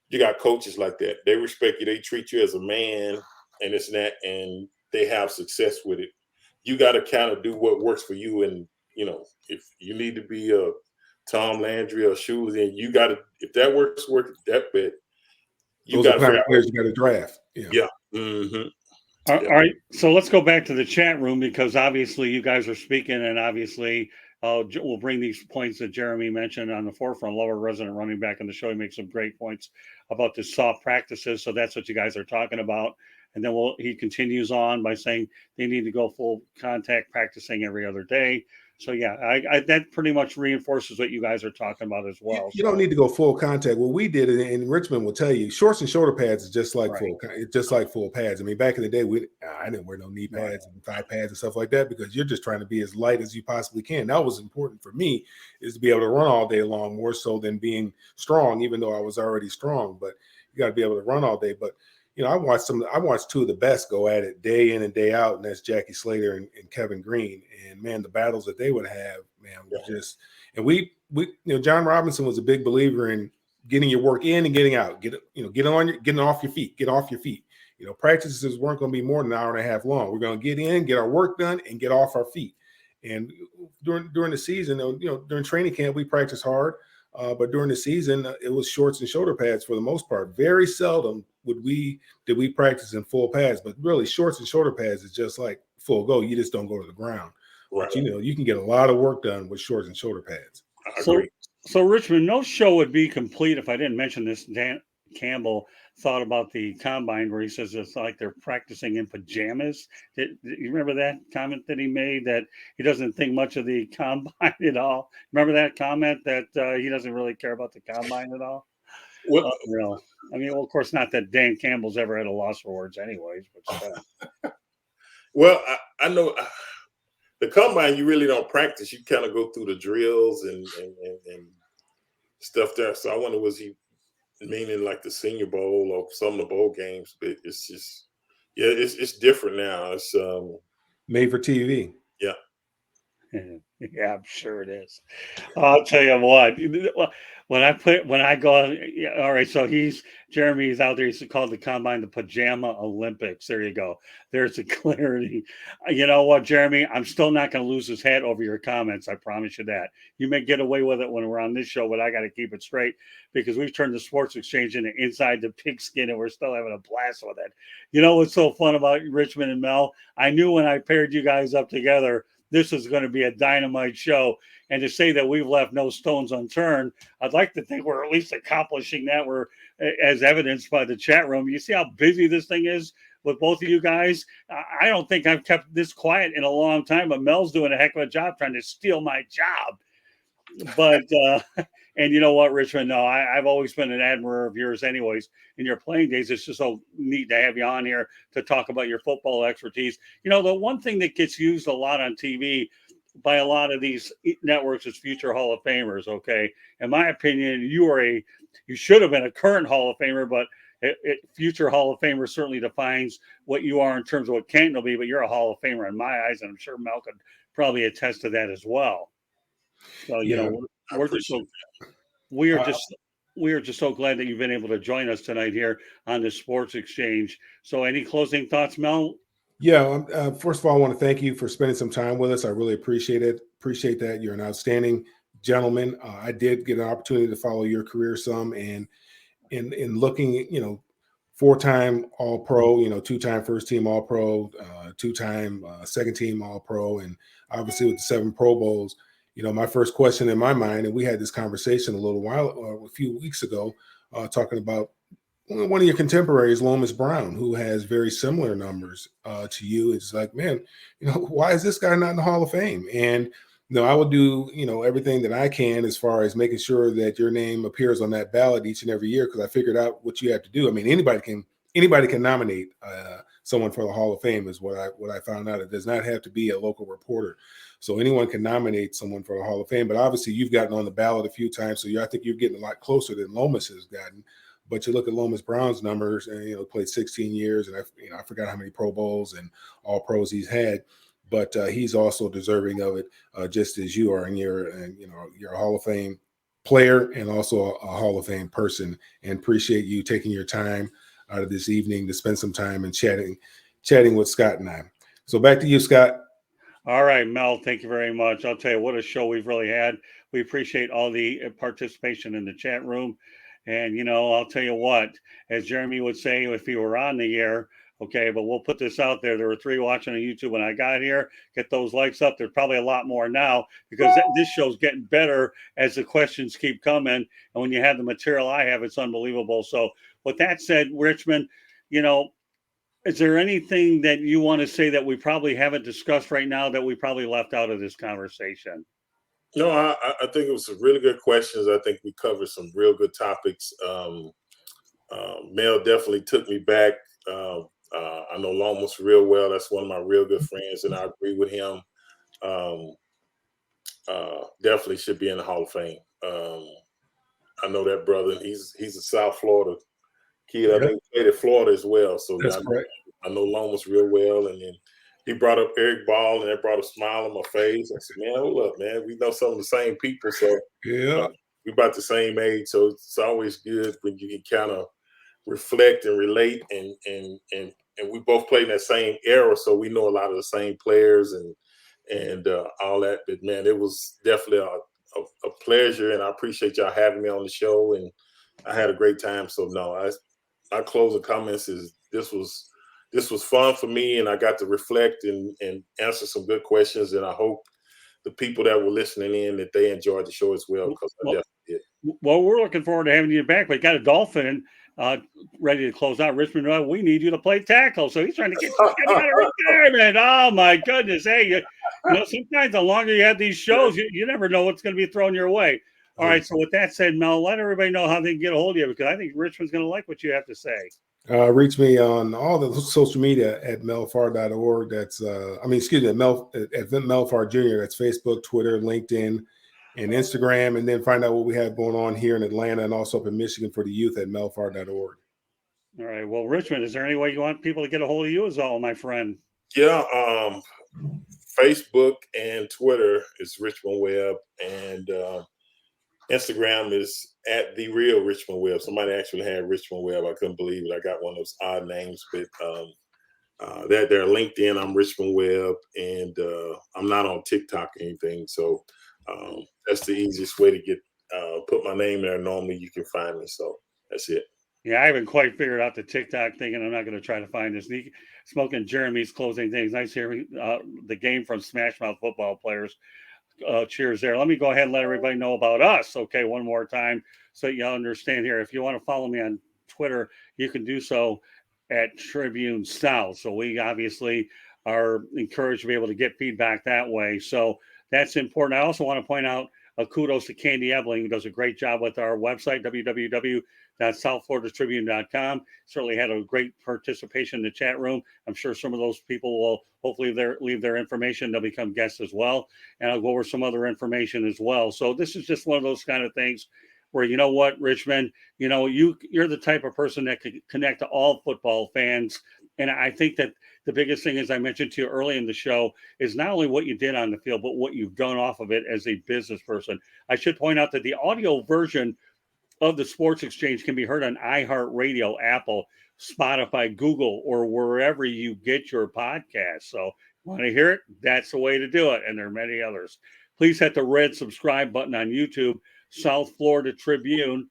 you got coaches like that. They respect you. They treat you as a man and this and that, and they have success with it. You got to kind of do what works for you. And, if you need to be a Tom Landry or Shula, then you got to, if that works that bit, you got to figure out players you got to draft. Yeah. Mm-hmm. All right, so let's go back to the chat room because obviously you guys are speaking, and obviously we'll bring these points that Jeremy mentioned on the forefront. Lower resident running back in the show, he makes some great points about the soft practices. So that's what you guys are talking about, and then he continues on by saying they need to go full contact practicing every other day. So yeah, I that pretty much reinforces what you guys are talking about as well. You don't need to go full contact. What we did in Richmond will tell you, shorts and shoulder pads is just like full pads. I mean, back in the day, I didn't wear no knee pads and thigh pads and stuff like that because you're just trying to be as light as you possibly can. That was important for me, is to be able to run all day long, more so than being strong, even though I was already strong. But you got to be able to run all day. But I watched two of the best go at it day in and day out, and that's Jackie Slater and Kevin Green. And man, the battles that they would have, man, and we John Robinson was a big believer in getting your work in and getting out. Getting off your feet. Practices weren't going to be more than an hour and a half long. We're going to get in, get our work done, and get off our feet. And during the season, during training camp, we practice hard. But during the season, it was shorts and shoulder pads for the most part. Very seldom did we practice in full pads, but really shorts and shoulder pads is just like full go. You just don't go to the ground. Right. But, you can get a lot of work done with shorts and shoulder pads. I agree. So Richmond, no show would be complete if I didn't mention this. Dan Campbell thought about the combine where he says it's like they're practicing in pajamas. Did you remember that comment that he made, that he doesn't think much of the combine at all? Remember that comment that he doesn't really care about the combine at all? Well, I mean, of course, not that Dan Campbell's ever had a loss for words anyways. But well, I know the combine, you really don't practice. You kind of go through the drills and stuff there. So I wonder, was he meaning like the Senior Bowl or some of the bowl games? But it's just, yeah, it's different now. It's made for TV. Yeah. Yeah, I'm sure it is. I'll tell you what. When I go, all right. So Jeremy's out there. He's called the combine the Pajama Olympics. There you go. There's the clarity. You know what, Jeremy? I'm still not going to lose his head over your comments. I promise you that. You may get away with it when we're on this show, but I got to keep it straight because we've turned the sports exchange into Inside the Pigskin, and we're still having a blast with it. You know what's so fun about Richmond and Mel? I knew when I paired you guys up together, this is going to be a dynamite show. And to say that we've left no stones unturned, I'd like to think we're at least accomplishing that. We're, as evidenced by the chat room. You see how busy this thing is with both of you guys? I don't think I've kept this quiet in a long time, but Mel's doing a heck of a job trying to steal my job. But, and you know what, Richmond? No, I've always been an admirer of yours anyways. In your playing days, it's just so neat to have you on here to talk about your football expertise. You know, the one thing that gets used a lot on TV by a lot of these networks is future Hall of Famers, okay? In my opinion, you should have been a current Hall of Famer, but future Hall of Famer certainly defines what you are in terms of what Canton will be, but you're a Hall of Famer in my eyes, and I'm sure Mel could probably attest to that as well. So, you know, we are just so glad that you've been able to join us tonight here on the Sports Exchange. So any closing thoughts, Mel? Yeah. First of all, I want to thank you for spending some time with us. I really appreciate it. Appreciate that. You're an outstanding gentleman. I did get an opportunity to follow your career some, and in looking, 4-time All-Pro, 2-time first team All-Pro, 2-time second team All-Pro, and obviously with the 7 Pro Bowls. My first question in my mind, and we had this conversation a few weeks ago, talking about one of your contemporaries, Lomas Brown, who has very similar numbers to you. It's like, man, why is this guy not in the Hall of Fame? And I will do, everything that I can as far as making sure that your name appears on that ballot each and every year, because I figured out what you have to do. I mean, anybody can nominate someone for the Hall of Fame, is what I found out. It does not have to be a local reporter. So anyone can nominate someone for the Hall of Fame. But obviously you've gotten on the ballot a few times, so I think you're getting a lot closer than Lomas has gotten. But you look at Lomas Brown's numbers, and played 16 years, and I forgot how many Pro Bowls and All Pros he's had. But he's also deserving of it, just as you are. And you're a Hall of Fame player and also a Hall of Fame person. And appreciate you taking your time out of this evening to spend some time and chatting with Scott and I. So back to you, Scott. All right, Mel, thank you very much. I'll tell you what a show we've really had. We appreciate all the participation in the chat room. And, I'll tell you what, as Jeremy would say, if he were on the air, okay, but we'll put this out there. There were 3 watching on YouTube when I got here. Get those likes up. There's probably a lot more now because this show's getting better as the questions keep coming. And when you have the material I have, it's unbelievable. So with that said, Richmond, is there anything that you want to say that we probably haven't discussed right now that we probably left out of this conversation? No, I think it was some really good questions. I think we covered some real good topics. Mel definitely took me back. I know Lomas real well. That's one of my real good friends, and I agree with him. Definitely should be in the Hall of Fame. I know that brother. He's a South Florida kid. Yep. I think he played at Florida as well. So I know Lomas real well. And then he brought up Eric Ball, and that brought a smile on my face. I said, man, hold up, man. We know some of the same people. So yeah, we're about the same age. So it's always good when you can kind of reflect and relate. And we both played in that same era. So we know a lot of the same players and all that. But, man, it was definitely a pleasure, and I appreciate y'all having me on the show, and I had a great time. So no, I close the comments is this was fun for me, and I got to reflect and answer some good questions, and I hope the people that were listening in that they enjoyed the show as well, because I definitely did. Well, we're looking forward to having you back. We got a Dolphin ready to close out. Richmond Webb, we need you to play tackle. So he's trying to get you out of retirement. Oh my goodness! Hey, you know, sometimes the longer you have these shows, you never know what's going to be thrown your way. All right. So with that said, Mel, let everybody know how they can get a hold of you, because I think Richmond's going to like what you have to say. Reach me on all the social media at melfarr.org. That's at Mel Farr Jr. That's Facebook, Twitter, LinkedIn, and Instagram. And then find out what we have going on here in Atlanta and also up in Michigan for the youth at melfarr.org. All right. Well, Richmond, is there any way you want people to get a hold of you as well, my friend? Yeah. Facebook and Twitter is Richmond Webb, and Instagram is at the real Richmond Webb. Somebody actually had Richmond Webb. I couldn't believe it. I got one of those odd names, but they're LinkedIn. I'm Richmond Webb, and I'm not on TikTok or anything. So that's the easiest way to get put my name there. Normally, you can find me. So that's it. Yeah, I haven't quite figured out the TikTok thing, and I'm not going to try to find this. Smoking Jeremy's closing things. Nice hearing the game from Smash Mouth football players. Cheers there. Let me go ahead and let everybody know about us, okay, one more time, so you understand here. If you want to follow me on Twitter, you can do so at Tribune South. So we obviously are encouraged to be able to get feedback that way. So that's important. I also want to point out kudos to Candy Ebling, who does a great job with our website, www.southfloridatribune.com. Certainly had a great participation in the chat room. I'm sure some of those people will hopefully leave their information. They'll become guests as well. And I'll go over some other information as well. So this is just one of those kind of things where, you know what, Richmond, you know, you're the type of person that could connect to all football fans. And I think that the biggest thing, as I mentioned to you early in the show, is not only what you did on the field, but what you've done off of it as a business person. I should point out that the audio version of the Sports Exchange can be heard on iHeartRadio, Apple, Spotify, Google, or wherever you get your podcast. So want to hear it? That's the way to do it. And there are many others. Please hit the red subscribe button on YouTube, South Florida Tribune.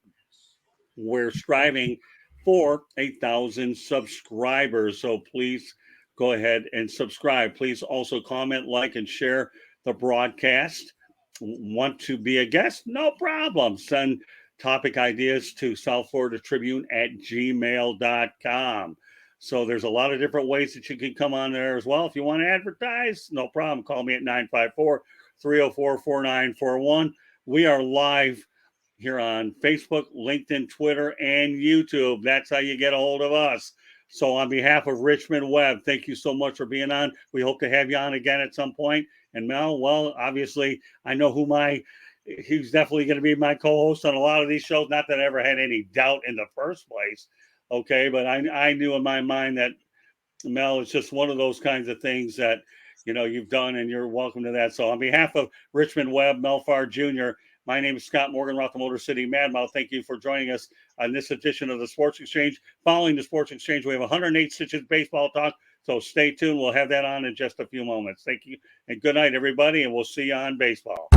We're striving for 1,000 subscribers. So please go ahead and subscribe. Please also comment, like, and share the broadcast. Want to be a guest? No problem. Send topic ideas to southfloridatribune@gmail.com. So there's a lot of different ways that you can come on there as well. If you want to advertise, no problem. Call me at 954-304-4941. We are live here on Facebook, LinkedIn, Twitter, and YouTube. That's how you get a hold of us. So on behalf of Richmond Webb, thank you so much for being on. We hope to have you on again at some point. And Mel, well, obviously, I know he's definitely going to be my co-host on a lot of these shows. Not that I ever had any doubt in the first place. Okay. But I knew in my mind that Mel is just one of those kinds of things that, you know, you've done, and you're welcome to that. So on behalf of Richmond Webb, Mel Farr Jr., my name is Scott Morganroth, the Motor City Madmouth. Thank you for joining us on this edition of the Sports Exchange. Following the Sports Exchange, we have 108 Stitches baseball talk. So stay tuned. We'll have that on in just a few moments. Thank you, and good night, everybody, and we'll see you on baseball.